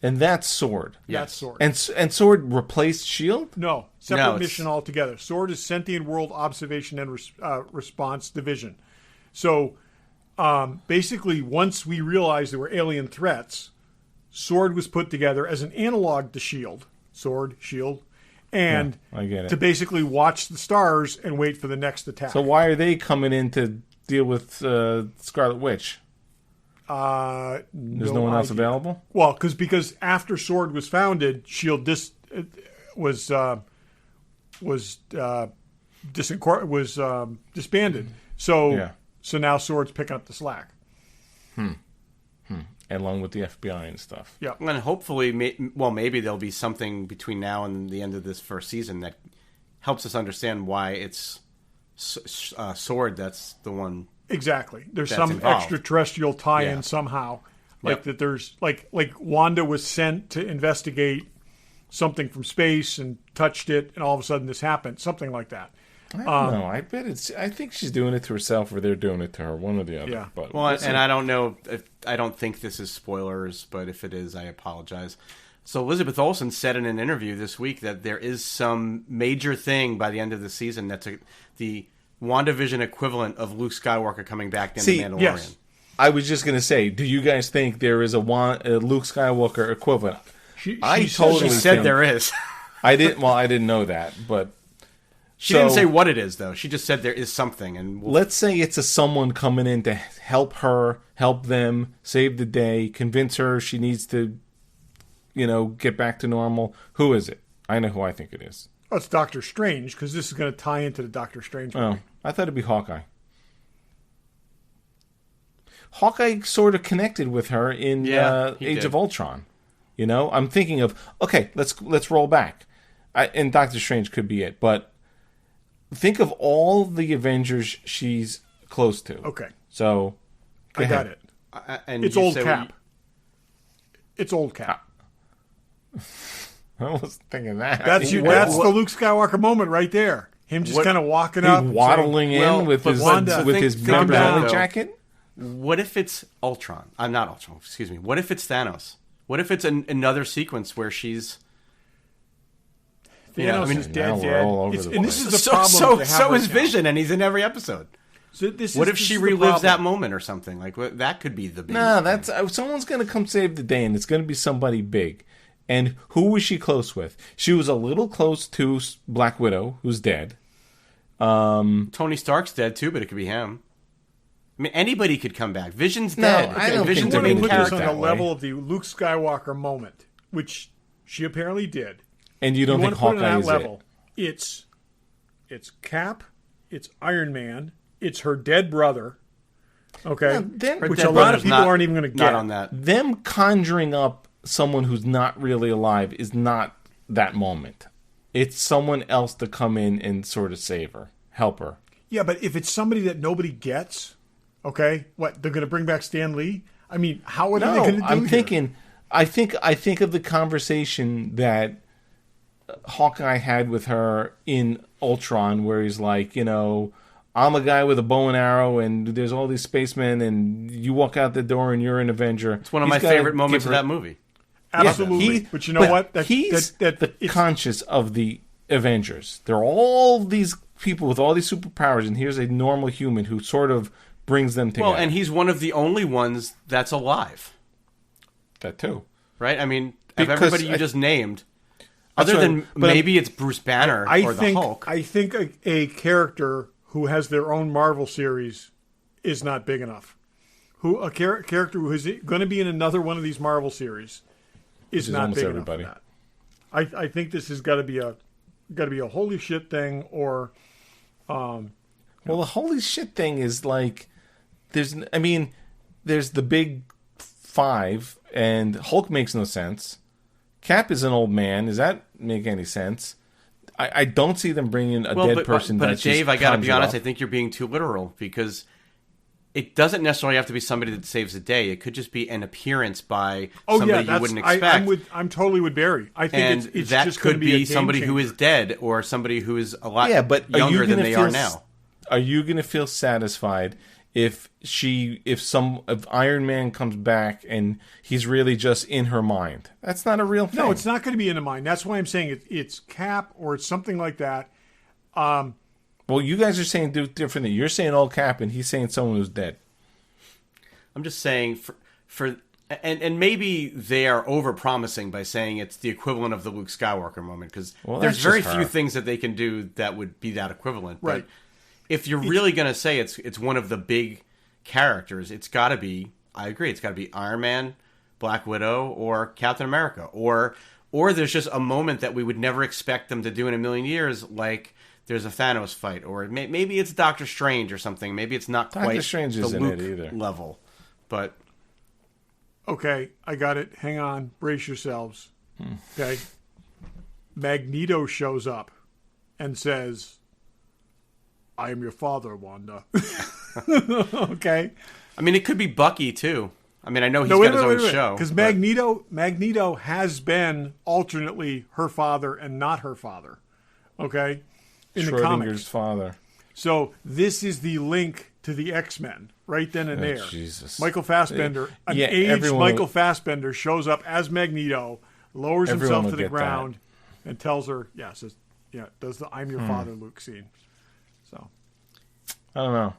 And that's Sword. Yes. That's Sword. And Sword replaced Shield. No, separate No, it's- mission altogether. Sword is Sentient World Observation and Response Division. So basically, once we realized there were alien threats, Sword was put together as an analog to Shield. Sword, Shield, and Yeah, I get it. to basically watch the stars and wait for the next attack. So why are they coming in to deal with Scarlet Witch? There's There's no one else available. Well, because after Sword was founded, Shield was disbanded. So Yeah. so now Sword's picking up the slack. Along with the FBI and stuff. Yeah. And hopefully, maybe there'll be something between now and the end of this first season that helps us understand why it's Sword that's the one. Exactly. There's That's some involved. extraterrestrial tie-in Yeah. somehow. Like Yep. that there's like Wanda was sent to investigate something from space and touched it and all of a sudden this happened. Something like that. I don't know. I think she's doing it to herself, or they're doing it to her. One or the other. Yeah. But Well, we'll see. and I don't know. I don't think this is spoilers, but if it is, I apologize. So Elizabeth Olsen said in an interview this week that there is some major thing by the end of the season that's the WandaVision equivalent of Luke Skywalker coming back in See, The Mandalorian. yes. I was just gonna say, do you guys think there is a Luke Skywalker equivalent? I totally She said think- there is. I didn't. Well, I didn't know that, but She didn't say what it is, though. She just said there is something. And let's say it's someone coming in to help her, help them, save the day, convince her she needs to, get back to normal. Who is it? I know who I think it is. Oh, it's Doctor Strange because this is going to tie into the Doctor Strange movie. Oh, I thought it'd be Hawkeye. Hawkeye sort of connected with her in Yeah, he Age did. of Ultron. I'm thinking of let's roll back, and Doctor Strange could be it, but think of all the Avengers she's close to. Okay. So go I got ahead. it. and It's you old say Cap. It's old Cap. I was thinking that. That's the Luke Skywalker moment right there. Him just kind of walking He up, and waddling saying, in well, with but his Wanda, with think- his think member about it, only though. jacket. What if it's Ultron? I'm not Ultron. Excuse me. What if it's Thanos? What if it's another sequence where she's... Thanos I mean, is now dead. we're all over It's- the and this place. is the problem. to have So right is now. Vision, and he's in every episode. So this What is, if this she is the relives that problem. moment or something? Like that could be the big No, thing. that's someone's going to come save the day, and it's going to be somebody big. And who was she close with? She was a little close to Black Widow, who's dead. Tony Stark's dead too, but it could be him. I mean, anybody could come back. Vision's No, dead. I don't Vision's think a Let me main put this character. on the that way. level of the Luke Skywalker moment, which she apparently did. And you don't You think want to put it Hawkeye on is that level. It's Cap, it's Iron Man, it's her dead brother. Okay, Yeah, then- Her which dead a lot brother's of people not- aren't even going to get. Not on that. it? Them conjuring up someone who's not really alive is not that moment. It's someone else to come in and sort of save her, help her. Yeah, but if it's somebody that nobody gets, okay, what, they're going to bring back Stan Lee? I mean, how are they going to do I'm here? thinking, I think of the conversation that Hawkeye had with her in Ultron, where he's like, I'm a guy with a bow and arrow, and there's all these spacemen, and you walk out the door, and you're an Avenger. It's one of my favorite moments of that movie. Absolutely. Yeah, but you know what? He's the conscious of the Avengers. There are all these people with all these superpowers, and here's a normal human who sort of brings them together. Well, and he's one of the only ones that's alive. That too. Right? I mean, Because of everybody you just named, other than maybe it's Bruce Banner or the Hulk. I think a character who has their own Marvel series is not big enough. A character who is going to be in another one of these Marvel series is not big enough for that. I think this has got to be a holy shit thing, or well, the holy shit thing is like there's the big five, and Hulk makes no sense. Cap is an old man. Does that make any sense? I don't see them bringing a dead person. But Dave, I got to be honest. I think you're being too literal, because it doesn't necessarily have to be somebody that saves the day. It could just be an appearance by somebody you wouldn't expect. I'm totally with Barry. I think it's that just could be somebody who is dead, or somebody who is a lot but younger than they are now. Are you going to feel satisfied if Iron Man comes back and he's really just in her mind? That's not a real thing. No, it's not going to be in the mind. That's why I'm saying it's Cap or it's something like that. Well, you guys are saying differently. You're saying all Cap, and he's saying someone who's dead. I'm just saying and maybe they are over-promising by saying it's the equivalent of the Luke Skywalker moment, because there's very few things that they can do that would be that equivalent. Right. But if you're really going to say it's one of the big characters, it's got to be, I agree, it's got to be Iron Man, Black Widow, or Captain America. Or there's just a moment that we would never expect them to do in a million years, like there's a Thanos fight, or maybe it's Doctor Strange or something. Maybe it's not quite Strange the isn't Luke it either. level. But okay, I got it. Hang on. Brace yourselves. Okay. Magneto shows up and says, I am your father, Wanda. Okay. I mean, it could be Bucky too. I mean, I know he's got his own show. Because Magneto has been alternately her father and not her father. Okay? In the comics. Schrodinger's father. So this is the link to the X-Men right then and there. Jesus. Michael Fassbender, Michael Fassbender shows up as Magneto, lowers himself to the ground, and tells her, does the I'm your father Luke scene. So I don't know.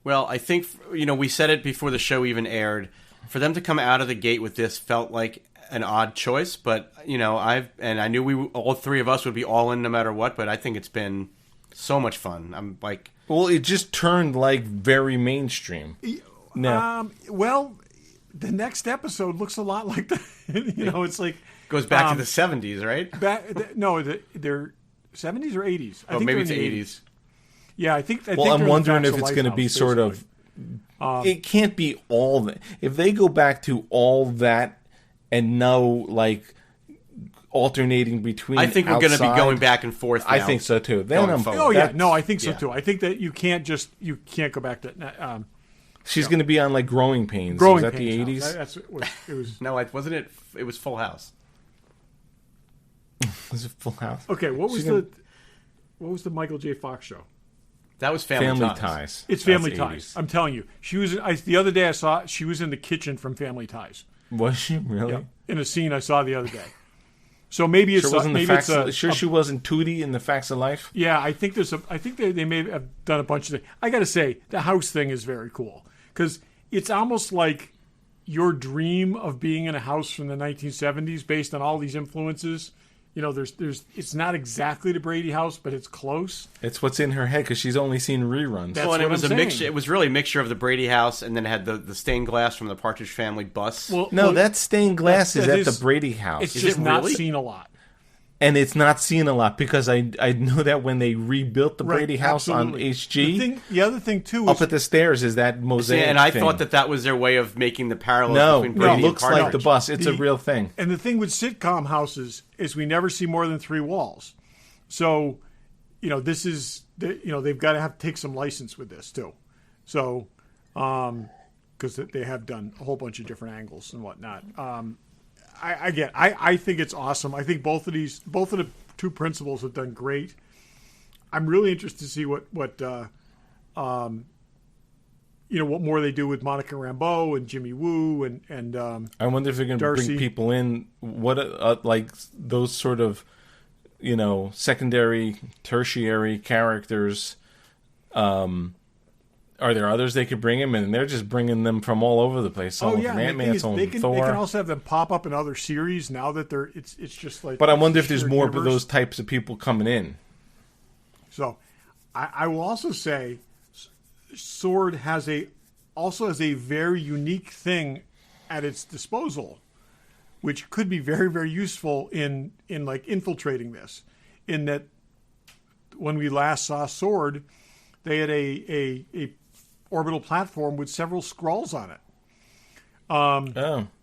Well, I think, we said it before the show even aired. For them to come out of the gate with this felt like an odd choice, but, I knew all three of us would be all in no matter what, but I think it's been so much fun. I'm like... Well, it just turned, very mainstream. No. Well, the next episode looks a lot like that. It's like... Goes back to the 70s, right? They're 70s or 80s? I think maybe it's 80s. Yeah, I think I'm wondering if it's going to be sort of... it can't be all that. If they go back to all that and no, alternating between I think we're going to be going back and forth now. I think so, too. Then I think so, too. I think that you can't go back to... She's going to be on, Growing Pains. Growing Was that Pains the 80s? It was... No, wasn't it? It was Full House. Was it Full House? Okay, what was the Michael J. Fox show? That was Family Ties. It's Family Ties. 80s. I'm telling you. The other day I saw she was in the kitchen from Family Ties. Was she really? Yeah, in a scene I saw the other day. So maybe it's she wasn't Tootie in the Facts of Life. Yeah, I think they may have done a bunch of things. I got to say the house thing is very cool because it's almost like your dream of being in a house from the 1970s based on all these influences. It's not exactly the Brady house, but it's close. It's what's in her head because she's only seen reruns. And it was a mixture. It was really a mixture of the Brady house, and then it had the stained glass from the Partridge Family bus. That stained glass is at the Brady house. It's just not seen a lot. And it's not seen a lot because I know that when they rebuilt the Brady house on HG, the other thing too, up at the stairs is that mosaic. And I thought that was their way of making the parallels between Brady and Partridge. It looks like the bus. It's a real thing. And the thing with sitcom houses is we never see more than 3 walls. So, this is they've got to have to take some license with this too. So, because they have done a whole bunch of different angles and whatnot. I think it's awesome. I think both of the two principals have done great. I'm really interested to see what more they do with Monica Rambeau and Jimmy Woo and I wonder if they're going to bring people in. What like those sort of secondary, tertiary characters. Are there others they could bring him in? And they're just bringing them from all over the place. Some from Ant-Man, some from Thor. They can also have them pop up in other series now that it's just like. But I wonder if there's more of those types of people coming in. So, I will also say, Sword also has a very unique thing at its disposal, which could be very, very useful in like infiltrating this. In that, when we last saw Sword, they had a orbital platform with several Skrulls on it.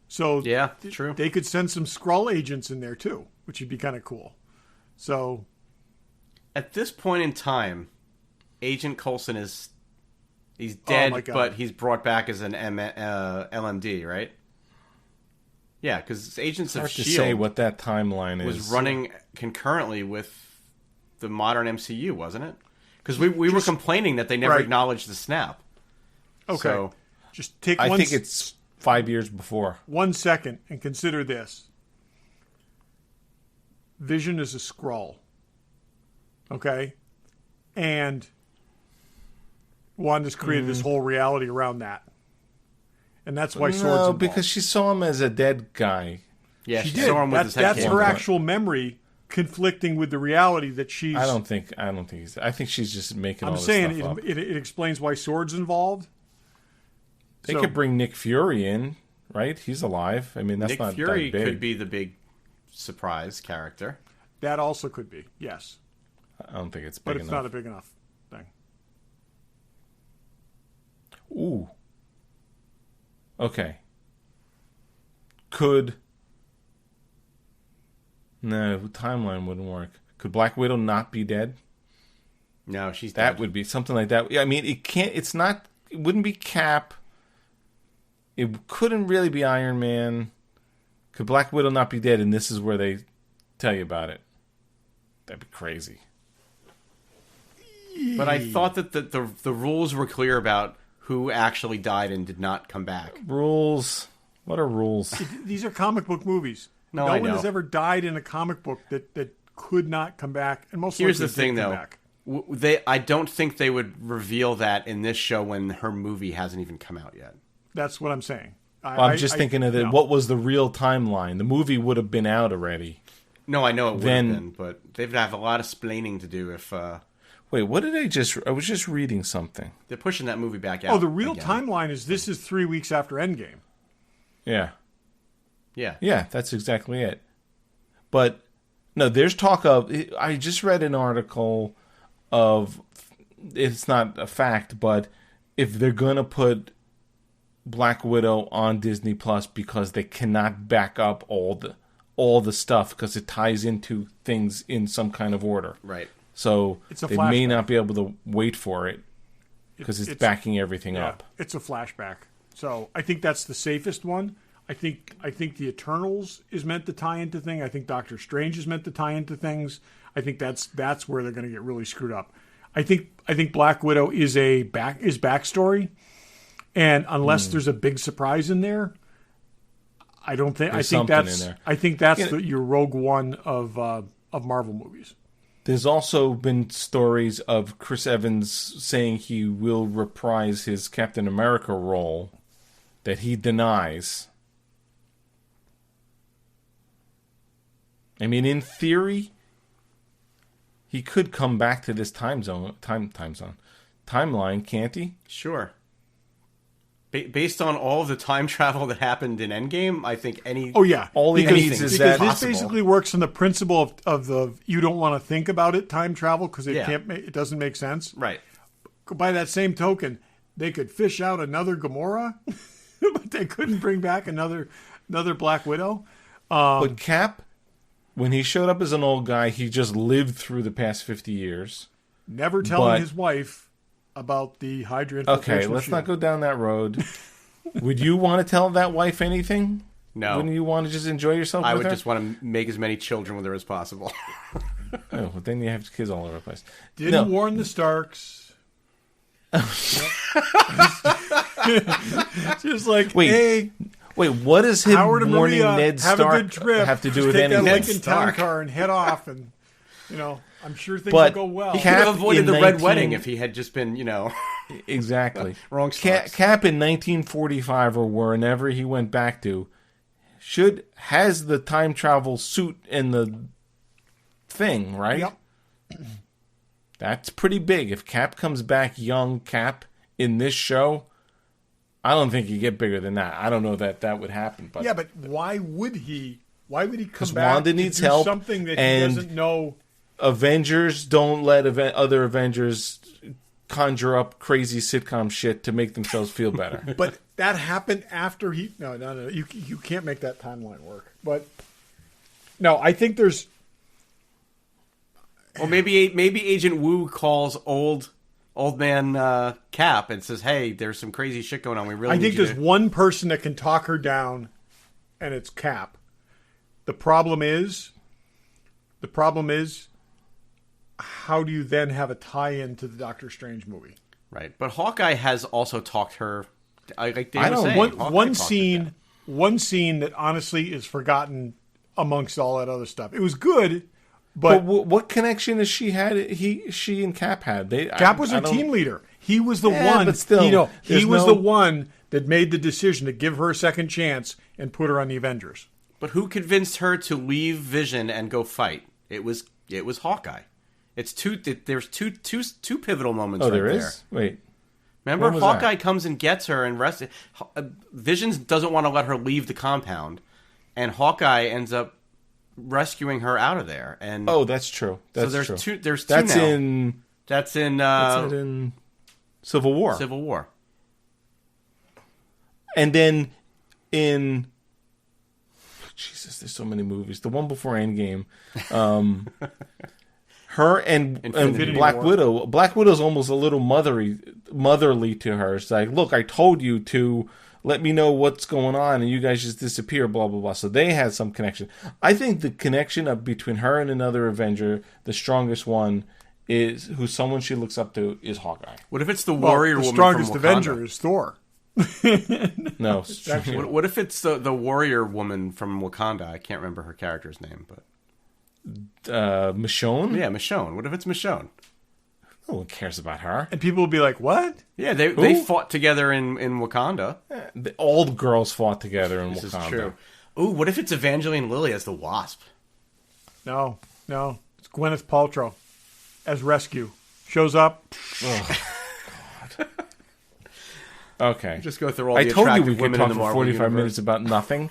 So yeah, true. They could send some Skrull agents in there too, which would be kind of cool. So, at this point in time, Agent Coulson he's dead, but he's brought back as an LMD, right? Yeah, because Agents of S.H.I.E.L.D. to say what that timeline was running concurrently with the modern MCU, wasn't it? Because we were complaining that they never acknowledged the snap. Okay. So, just take I think it's 5 years before. 1 second and consider this. Vision is a Skrull. Okay? And Wanda's created this whole reality around that. And that's why Sword's involved. Because she saw him as a dead guy. Yeah, she did. Saw him with his head that's her actual memory conflicting with the reality that she's... I don't think I think she's just making all this stuff up. I'm saying it explains why Sword's involved. They could bring Nick Fury in, right? He's alive. I mean, that's not Fury that big. could be the big surprise character. That also could be, yes. I don't think it's big enough. But it's not a big enough thing. Ooh. Okay. Could... No, timeline wouldn't work. Could Black Widow not be dead? No, she's dead. That would be something like that. I mean, it can't... It's not... It wouldn't be Cap. It couldn't really be Iron Man. Could Black Widow not be dead? And this is where they tell you about it. That'd be crazy. But I thought that the rules were clear about who actually died and did not come back. Rules? What are rules? These are comic book movies. No one has ever died in a comic book that could not come back. And most here's the thing, though. I don't think they would reveal that in this show when her movie hasn't even come out yet. That's what I'm saying. I'm just thinking of what was the real timeline. The movie would have been out already. No, I know it would have been, but they'd have a lot of splaining to do if... Wait, what did I was just reading something. They're pushing that movie back out. Oh, the real timeline is this is 3 weeks after Endgame. Yeah. Yeah. Yeah, that's exactly it. But, no, there's talk of... I just read an article of... It's not a fact, but if they're going to put Black Widow on Disney Plus because they cannot back up all the stuff because it ties into things in some kind of order. Right. So they may not be able to wait for it because it's backing everything up. It's a flashback. So I think that's the safest one. I think the Eternals is meant to tie into things. I think Doctor Strange is meant to tie into things. I think that's where they're going to get really screwed up. I think Black Widow is backstory, and unless there's a big surprise in there, I don't think. I think that's your Rogue One of Marvel movies. There's also been stories of Chris Evans saying he will reprise his Captain America role that he denies. I mean, in theory, he could come back to this timeline, can't he? Sure. Based on all the time travel that happened in Endgame, I think any... Oh, yeah. All he needs is that... This basically works on the principle of the you don't want to think about it time travel because it doesn't make sense. Right. By that same token, they could fish out another Gamora, but they couldn't bring back another Black Widow. But Cap when he showed up as an old guy, he just lived through the past 50 years. Never telling his wife about the Hydra infiltration. Okay, let's not go down that road. Would you want to tell that wife anything? No. Wouldn't you want to just enjoy yourself I with would her? just want to make as many children with her as possible. Oh, but then you have kids all over the place. Didn't warn the Starks. Just like, hey, what does him Howard and warning Maria, Ned have Stark a good trip. have to do Just with take anything? that Lincoln Town car and head off, and I'm sure things But will go well. He could have avoided the Red Wedding if he had just been, Exactly. wrong Starks. Cap in 1945 or whenever he went back to has the time travel suit and the thing, right? Yep. That's pretty big. If Cap comes back young Cap in this show, I don't think you get bigger than that. I don't know that would happen. But yeah, but why would he? Why would he come because back? Wanda to needs do help, something that and he doesn't know. Avengers don't let other Avengers conjure up crazy sitcom shit to make themselves feel better. But that happened after he. No. You can't make that timeline work. But no, I think there's. Well, maybe Agent Wu calls old man Cap and says, "Hey, there's some crazy shit going on. We really." I think there's one person that can talk her down, and it's Cap. The problem is, how do you then have a tie-in to the Doctor Strange movie? Right, but Hawkeye has also talked her. Like Dave I was don't- saying, One Hawkeye one scene that honestly is forgotten amongst all that other stuff. It was good, But but what connection has she had? She and Cap had. Cap was her team leader. He was the Yeah, one. but still, he was the one that made the decision to give her a second chance and put her on the Avengers. But who convinced her to leave Vision and go fight? It was Hawkeye. It's there's two pivotal moments. Oh, right there is. Wait, Remember, when was Hawkeye that? comes and gets her and Vision doesn't want to let her leave the compound, and Hawkeye ends up rescuing her out of there. And oh, that's true. That's there's true. two. There's two That's now. in. That's in That's in Civil War. Civil War. And then in Jesus, there's so many movies. The one before Endgame, her and Infinity Black War. Widow. Black Widow's almost a little motherly to her. It's like, look, I told you to let me know what's going on, and you guys just disappear. Blah blah blah. So they had some connection. I think the connection between her and another Avenger, the strongest one, is someone she looks up to is Hawkeye. What if it's the warrior the woman strongest from Wakanda? Avenger is Thor. No, What if it's the warrior woman from Wakanda? I can't remember her character's name, but Michonne. yeah, Michonne. What if it's Michonne? No one cares about her. And people will be like, what? Yeah, they fought together in Wakanda. All the girls fought together in This Wakanda. is true. Ooh, what if it's Evangeline Lilly as the Wasp? No. It's Gwyneth Paltrow as Rescue. Shows up. Okay. Just go through all I the told you attractive we could women talk in the for Marvel 45 universe. minutes about nothing.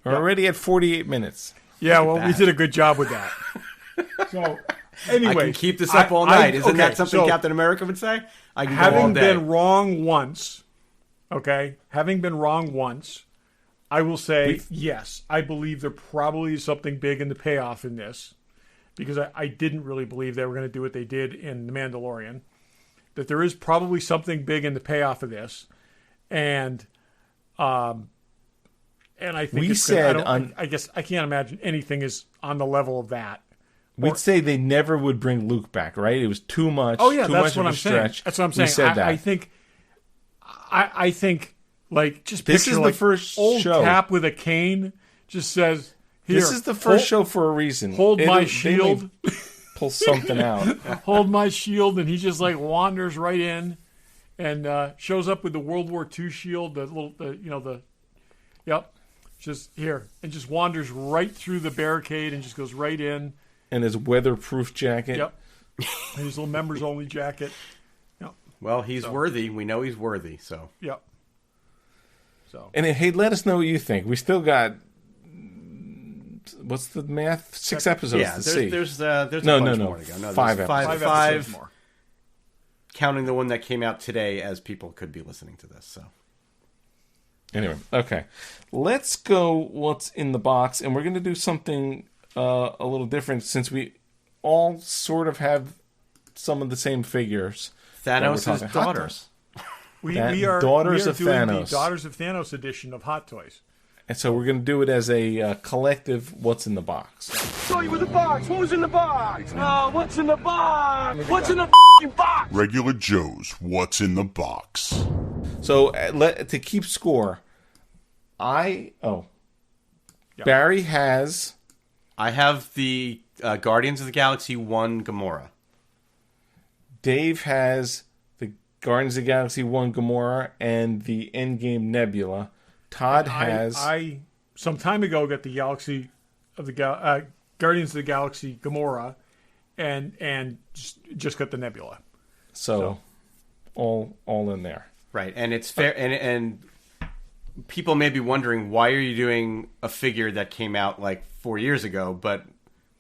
We're already at 48 minutes. Yeah, well, we did a good job with that. So, anyway. I can keep this up all night. Isn't that something so Captain America would say? I can go all having day. been wrong once, I will say, yes, I believe there probably is something big in the payoff in this, because I didn't really believe they were going to do what they did in The Mandalorian, that there is probably something big in the payoff of this, and I think We it's said I guess I can't imagine anything is on the level of that. We'd say they never would bring Luke back, right? It was too much. Oh yeah, too that's much what of a I'm saying. stretch. That's what I'm We saying. said that. I think like just This picture is the like first old show. Cap with a cane just says, "Here, This is the first show for a reason. Hold my They may shield." pull something out. Hold my shield, and he just like wanders right in, and shows up with the World War II shield, just here, and just wanders right through the barricade and just goes right in. And his weatherproof jacket. Yep, and his little members only jacket. Yep, Well, he's worthy. We know he's worthy. So yep. So And hey, let us know what you think. We still got, what's the math? 6 episodes yeah, to see. there's No, a bunch no. more to go. No, 5 there's episodes. five episodes more. counting the one that came out today, as people could be listening to this. So Anyway, okay. Let's go what's in the box, and we're going to do something a little different since we all sort of have some of the same figures. Thanos' daughters. We are Daughters of doing Thanos. the Daughters of Thanos edition of Hot Toys. And so we're going to do it as a collective what's in the box. Show you with the box. Who's in the box? What's in the box? What's in the box? Regular Joe's What's in the Box. So to keep score, Barry has... I have the Guardians of the Galaxy 1 Gamora. Dave has the Guardians of the Galaxy 1 Gamora and the Endgame Nebula. Todd has... I some time ago got the Galaxy of the Guardians of the Galaxy Gamora, and just got the Nebula. So all in there. Right, and it's fair, and people may be wondering, why are you doing a figure that came out like 4 years ago? But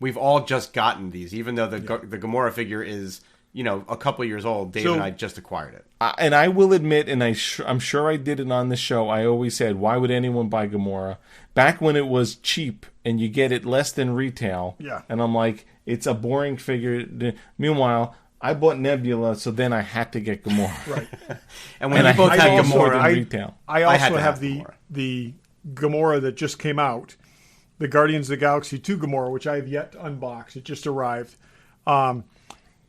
we've all just gotten these, even though the Gamora figure is, a couple years old. Dave and I just acquired it. And I will admit, and I'm sure I did it on the show, I always said, why would anyone buy Gamora? Back when it was cheap and you get it less than retail. Yeah. And I'm like, it's a boring figure. Meanwhile, I bought Nebula, so then I had to get Gamora. Right. And when you both had Gamora, retail. I also have the Gamora that just came out, the Guardians of the Galaxy 2 Gamora, which I have yet to unbox. It just arrived,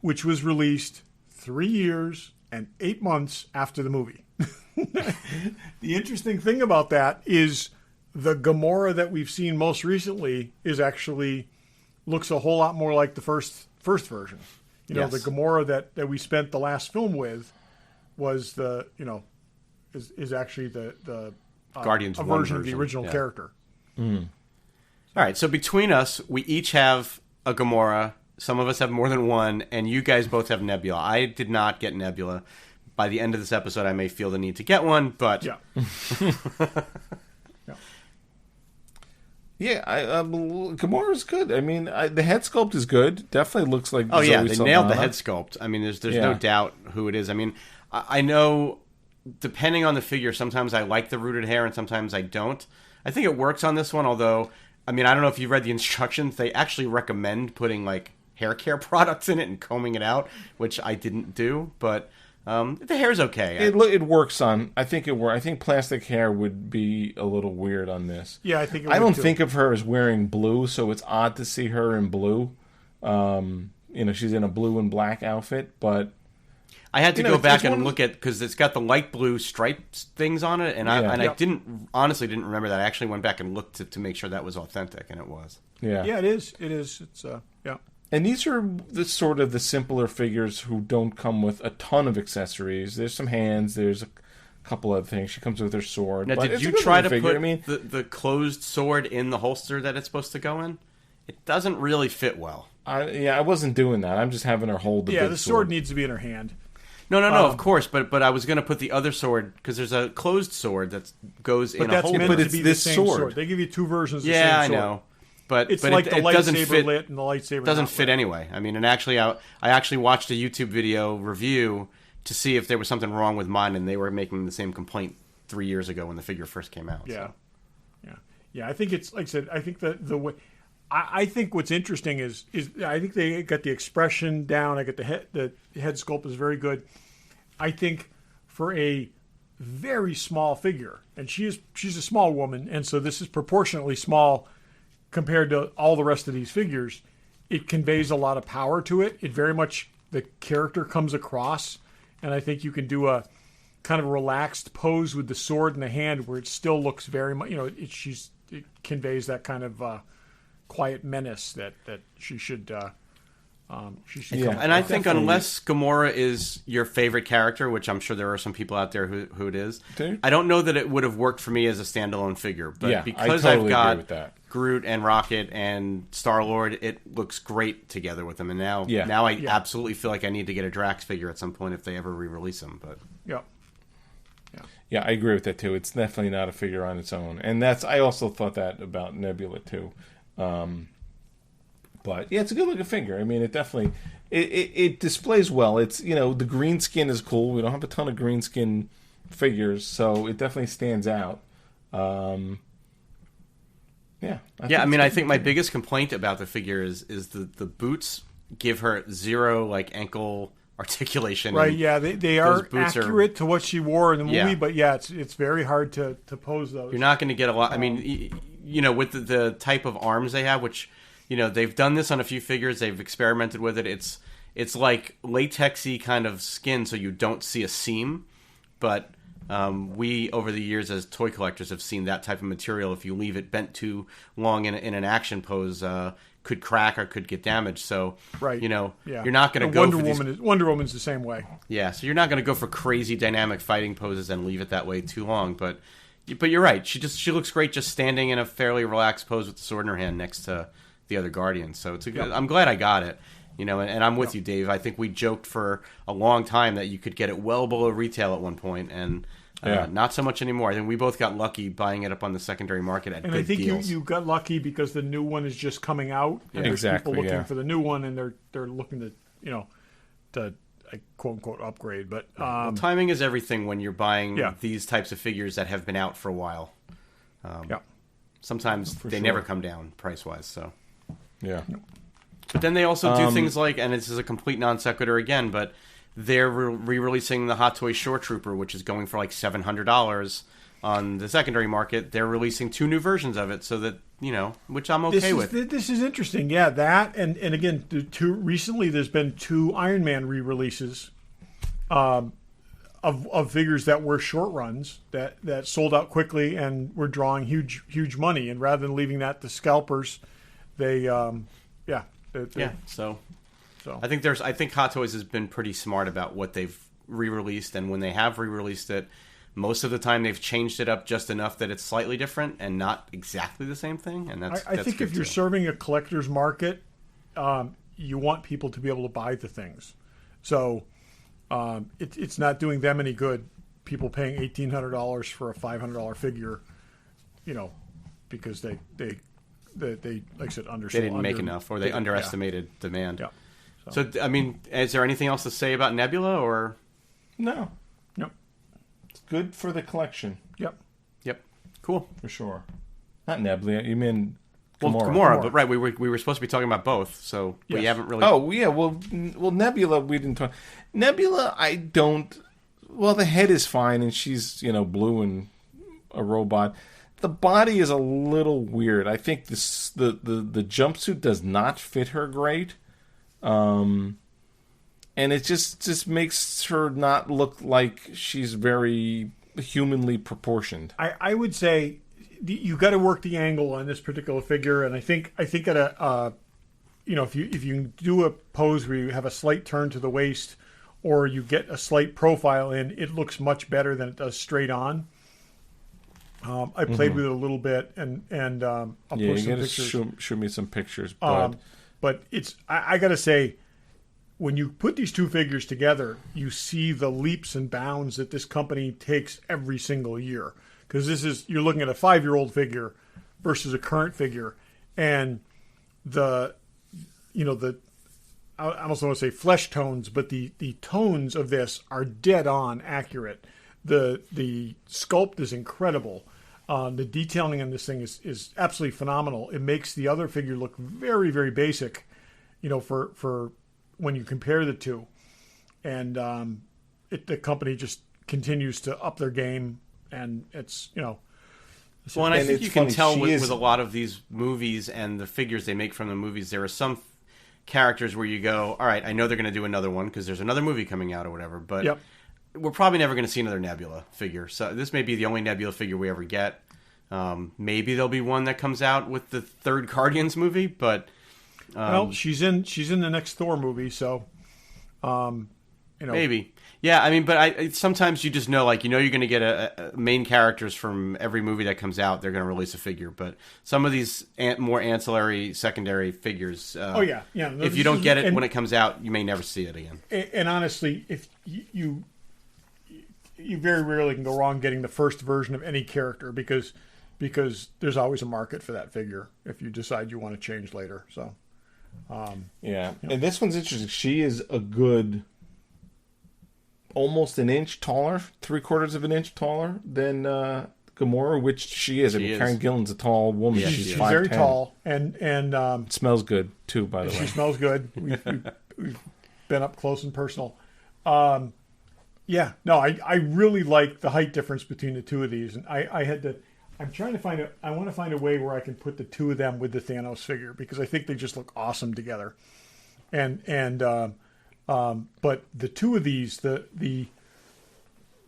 which was released 3 years and 8 months after the movie. The interesting thing about that is the Gamora that we've seen most recently is actually looks a whole lot more like the first version. Yes. The Gamora that we spent the last film with was is actually the Guardians a 1 version of the original character. All right, so between us, we each have a Gamora. Some of us have more than one, and you guys both have Nebula. I did not get Nebula. By the end of this episode, I may feel the need to get one, but... Yeah. Yeah, Gamora's good. I mean, the head sculpt is good. Definitely looks like. Oh yeah, Zoe they Saldana. nailed the head sculpt. I mean, there's no doubt who it is. I mean, I know depending on the figure, sometimes I like the rooted hair and sometimes I don't. I think it works on this one, although I mean, I don't know if you read the instructions. They actually recommend putting like hair care products in it and combing it out, which I didn't do, but. The hair's okay. It works on. I think it works. I think plastic hair would be a little weird on this. Yeah, I think. I don't think of her as wearing blue, so it's odd to see her in blue. She's in a blue and black outfit, but I had to go back and look at because it's got the light blue stripes things on it, and I honestly didn't remember that. I actually went back and looked to make sure that was authentic, and it was. Yeah, yeah, it is. It is. It's yeah. And these are the simpler figures who don't come with a ton of accessories. There's some hands. There's a couple other things. She comes with her sword. Now, did you try to put the closed sword in the holster that it's supposed to go in? It doesn't really fit well. I wasn't doing that. I'm just having her hold the big sword. Yeah, the sword needs to be in her hand. No, of course. But I was going to put the other sword because there's a closed sword that goes in a holster. But that's meant to be the same sword. They give you two versions of the same sword. Yeah, I know. But it's but like it, the it doesn't lightsaber fit, lit and the lightsaber doesn't not fit lit. anyway. I mean, and actually, I actually watched a YouTube video review to see if there was something wrong with mine, and they were making the same complaint 3 years ago when the figure first came out. Yeah, so. yeah. I think it's like I said. I think the way. I think what's interesting is I think they got the expression down. I got the head sculpt is very good. I think for a very small figure, and she's a small woman, and so this is proportionately small compared to all the rest of these figures. It conveys a lot of power to it. It very much, the character comes across, and I think you can do a kind of relaxed pose with the sword in the hand where it still looks very much, it conveys that kind of quiet menace that she should Yeah. And I think unless Gamora is your favorite character, which I'm sure there are some people out there who it is, I don't know that it would have worked for me as a standalone figure. But because I totally I've agree with got that. Groot and Rocket and Star-Lord, it looks great together with them. And now I absolutely feel like I need to get a Drax figure at some point if they ever re-release them. But yeah, I agree with that too. It's definitely not a figure on its own, and I also thought that about Nebula too. But yeah, it's a good looking figure. I mean, it definitely it displays well. It's the green skin is cool. We don't have a ton of green skin figures, so it definitely stands out. Yeah. I think my biggest complaint about the figure is the boots give her zero like ankle articulation. Right, yeah, they are accurate to what she wore in the movie, Yeah. but yeah, it's very hard to pose those. You're not going to get a lot. I mean, with the type of arms they have, which, they've done this on a few figures. They've experimented with it. It's like latexy kind of skin, so you don't see a seam. But we, over the years as toy collectors, have seen that type of material, if you leave it bent too long in an action pose, could crack or could get damaged. So, right. you're not going to go for Wonder Woman's the same way. Yeah, so you're not going to go for crazy dynamic fighting poses and leave it that way too long. But you're right. She looks great just standing in a fairly relaxed pose with the sword in her hand next to the other Guardians. So it's I'm glad I got it. And I'm with you, Dave. I think we joked for a long time that you could get it well below retail at one point, and not so much anymore. I think we both got lucky buying it up on the secondary market at good deals. And I think you got lucky because the new one is just coming out, and there's people looking for the new one, and they're looking to quote unquote upgrade. But timing is everything when you're buying these types of figures that have been out for a while. Sometimes they never come down price wise. So yeah. But then they also do things like, and this is a complete non sequitur again, but they're re-releasing the Hot Toys Shore Trooper, which is going for like $700 on the secondary market. They're releasing 2 new versions of it, so that which I'm okay with. This is interesting, yeah. That and again, recently there's been 2 Iron Man re-releases of figures that were short runs that sold out quickly and were drawing huge money. And rather than leaving that to scalpers, they So I think Hot Toys has been pretty smart about what they've re-released, and when they have re-released it, most of the time they've changed it up just enough that it's slightly different and not exactly the same thing. And that's I think if you're serving a collector's market, you want people to be able to buy the things. So it's not doing them any good. People paying $1,800 for a $500 figure, because they like I said, they didn't make enough, or they underestimated demand. Yeah. So, I mean, is there anything else to say about Nebula, or? No. Nope. It's good for the collection. Yep. Cool. For sure. Not Nebula. You mean Gamora? Well, Gamora, but right, we were supposed to be talking about both, so we haven't really. Oh yeah, well, Nebula we didn't talk. Nebula, I don't. Well, the head is fine, and she's blue and a robot. The body is a little weird. I think the jumpsuit does not fit her great, and it just makes her not look like she's very humanly proportioned. I would say you got to work the angle on this particular figure, and I think at a if you do a pose where you have a slight turn to the waist, or you get a slight profile in, it looks much better than it does straight on. I played with it a little bit, and I'll post some pictures. Show me some pictures. But it's I got to say, when you put these 2 figures together, you see the leaps and bounds that this company takes every single year. Because you're looking at a 5-year-old figure versus a current figure, and I almost want to say flesh tones, but the tones of this are dead on accurate. The sculpt is incredible. The detailing on this thing is absolutely phenomenal. It makes the other figure look very, very basic, for when you compare the 2. And the company just continues to up their game, and it's. Well, and I think you can tell with a lot of these movies and the figures they make from the movies, there are some characters where you go, all right, I know they're going to do another one because there's another movie coming out or whatever, but we're probably never going to see another Nebula figure. So this may be the only Nebula figure we ever get. Maybe there'll be one that comes out with the 3rd Guardians movie, but well, she's in the next Thor movie, so maybe. Yeah, I mean, but sometimes you just know, you're going to get a main characters from every movie that comes out. They're going to release a figure, but some of these more ancillary, secondary figures. If you don't get it when it comes out, you may never see it again. And honestly, if you very rarely can go wrong getting the first version of any character because there's always a market for that figure if you decide you want to change later. So, and this one's interesting. She is a good. Almost an inch taller, 3/4 of an inch taller than Gamora, which she is. I mean, is. Karen Gillan's a tall woman. Yeah, she's She's 5'10". very tall, and Smells good too, by the she way. smells good. We've been up close and personal. Yeah, no, I really like the height difference between the two of these, and I'm trying to find I want to find a way where I can put the two of them with the Thanos figure because I think they just look awesome together. But the two of these, the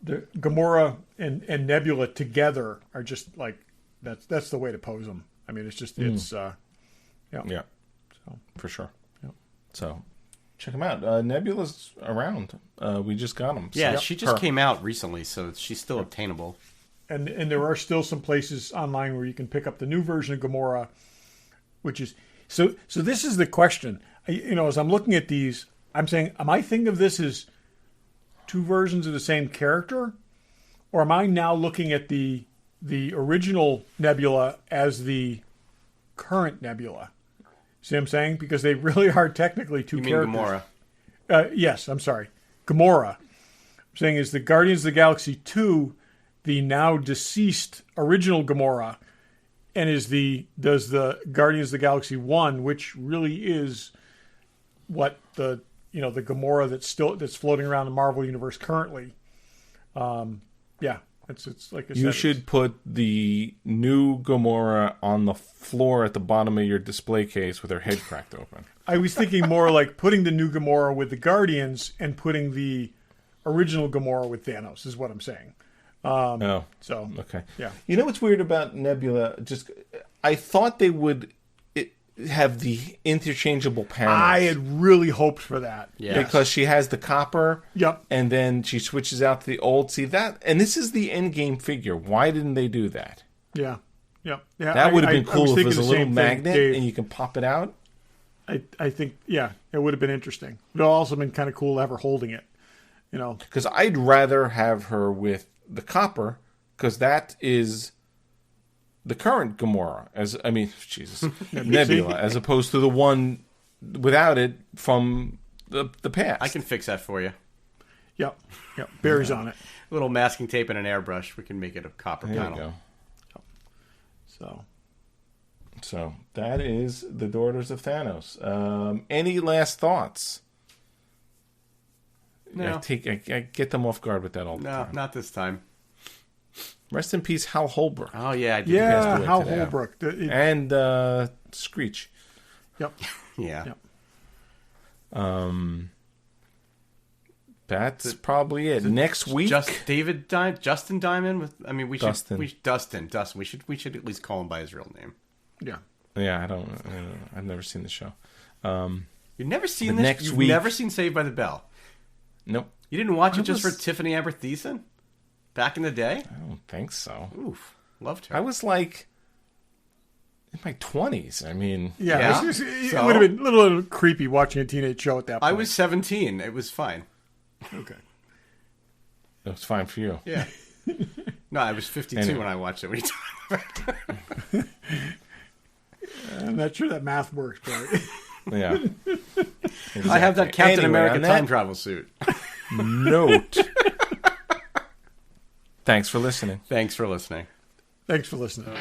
Gamora and Nebula together are just like that's the way to pose them. I mean, it's just yeah. So for sure. Yeah. So check them out. Nebula's around. We just got them. Yeah, she just came out recently, so she's still obtainable. And there are still some places online where you can pick up the new version of Gamora, which is so. This is the question. As I'm looking at these, I'm saying, am I thinking of this as two versions of the same character, or am I now looking at the original Nebula as the current Nebula? See what I'm saying? Because they really are technically two characters. You mean Gamora? Yes, I'm sorry. Gamora. I'm saying is the Guardians of the Galaxy 2 the now deceased original Gamora, and does the Guardians of the Galaxy 1, which really is what the Gamora that's floating around the Marvel universe currently. It's like I said, you should put the new Gamora on the floor at the bottom of your display case with her head cracked open. I was thinking more like putting the new Gamora with the Guardians and putting the original Gamora with Thanos is what I'm saying. So okay. Yeah. You know what's weird about Nebula? I thought they would have the interchangeable panels. I had really hoped for that. Yeah. Because she has the copper. Yep. And then she switches out to the old. See that? And this is the Endgame figure. Why didn't they do that? Yeah. Yeah. That would have been cool if it was a little thing, magnet Dave. and you can pop it out. I think, yeah, it would have been interesting. It would have also been kind of cool to have her holding it, Because I'd rather have her with the copper, because that is the current Gamora. Nebula, as opposed to the one without it from the past. I can fix that for you. Yep. Barry's on it. A little masking tape and an airbrush. We can make it a copper There panel. you So So that is the Daughters of Thanos. Any last thoughts? No. I get them off guard with that all the No, time. not this time. Rest in peace, Hal Holbrook. Oh, yeah. I did yeah, away Hal today. Holbrook. And Screech. Yep. Yeah. Yep. That's probably it. Next week, Justin Diamond. Dustin. Dustin. We should at least call him by his real name. Yeah. Yeah, I've never seen the show. You've never seen But this? next You've week- never seen Saved by the Bell? Nope, You didn't watch it just was- for Tiffany Amber Thiessen? Back in the day? I don't think so. Oof. Loved her. I was like in my 20s. I mean, Yeah. Yeah. It So? would have been a little creepy watching a teenage show at that point. I was 17. It was fine. Okay. it was fine for you. Yeah. No, I was 52 Anyway. when I watched it. What are you talking about? I'm not sure that math works, Barry. Yeah. I have that Captain Anyway, America on that time travel suit. note. Thanks for listening. Thanks for listening. Thanks for listening.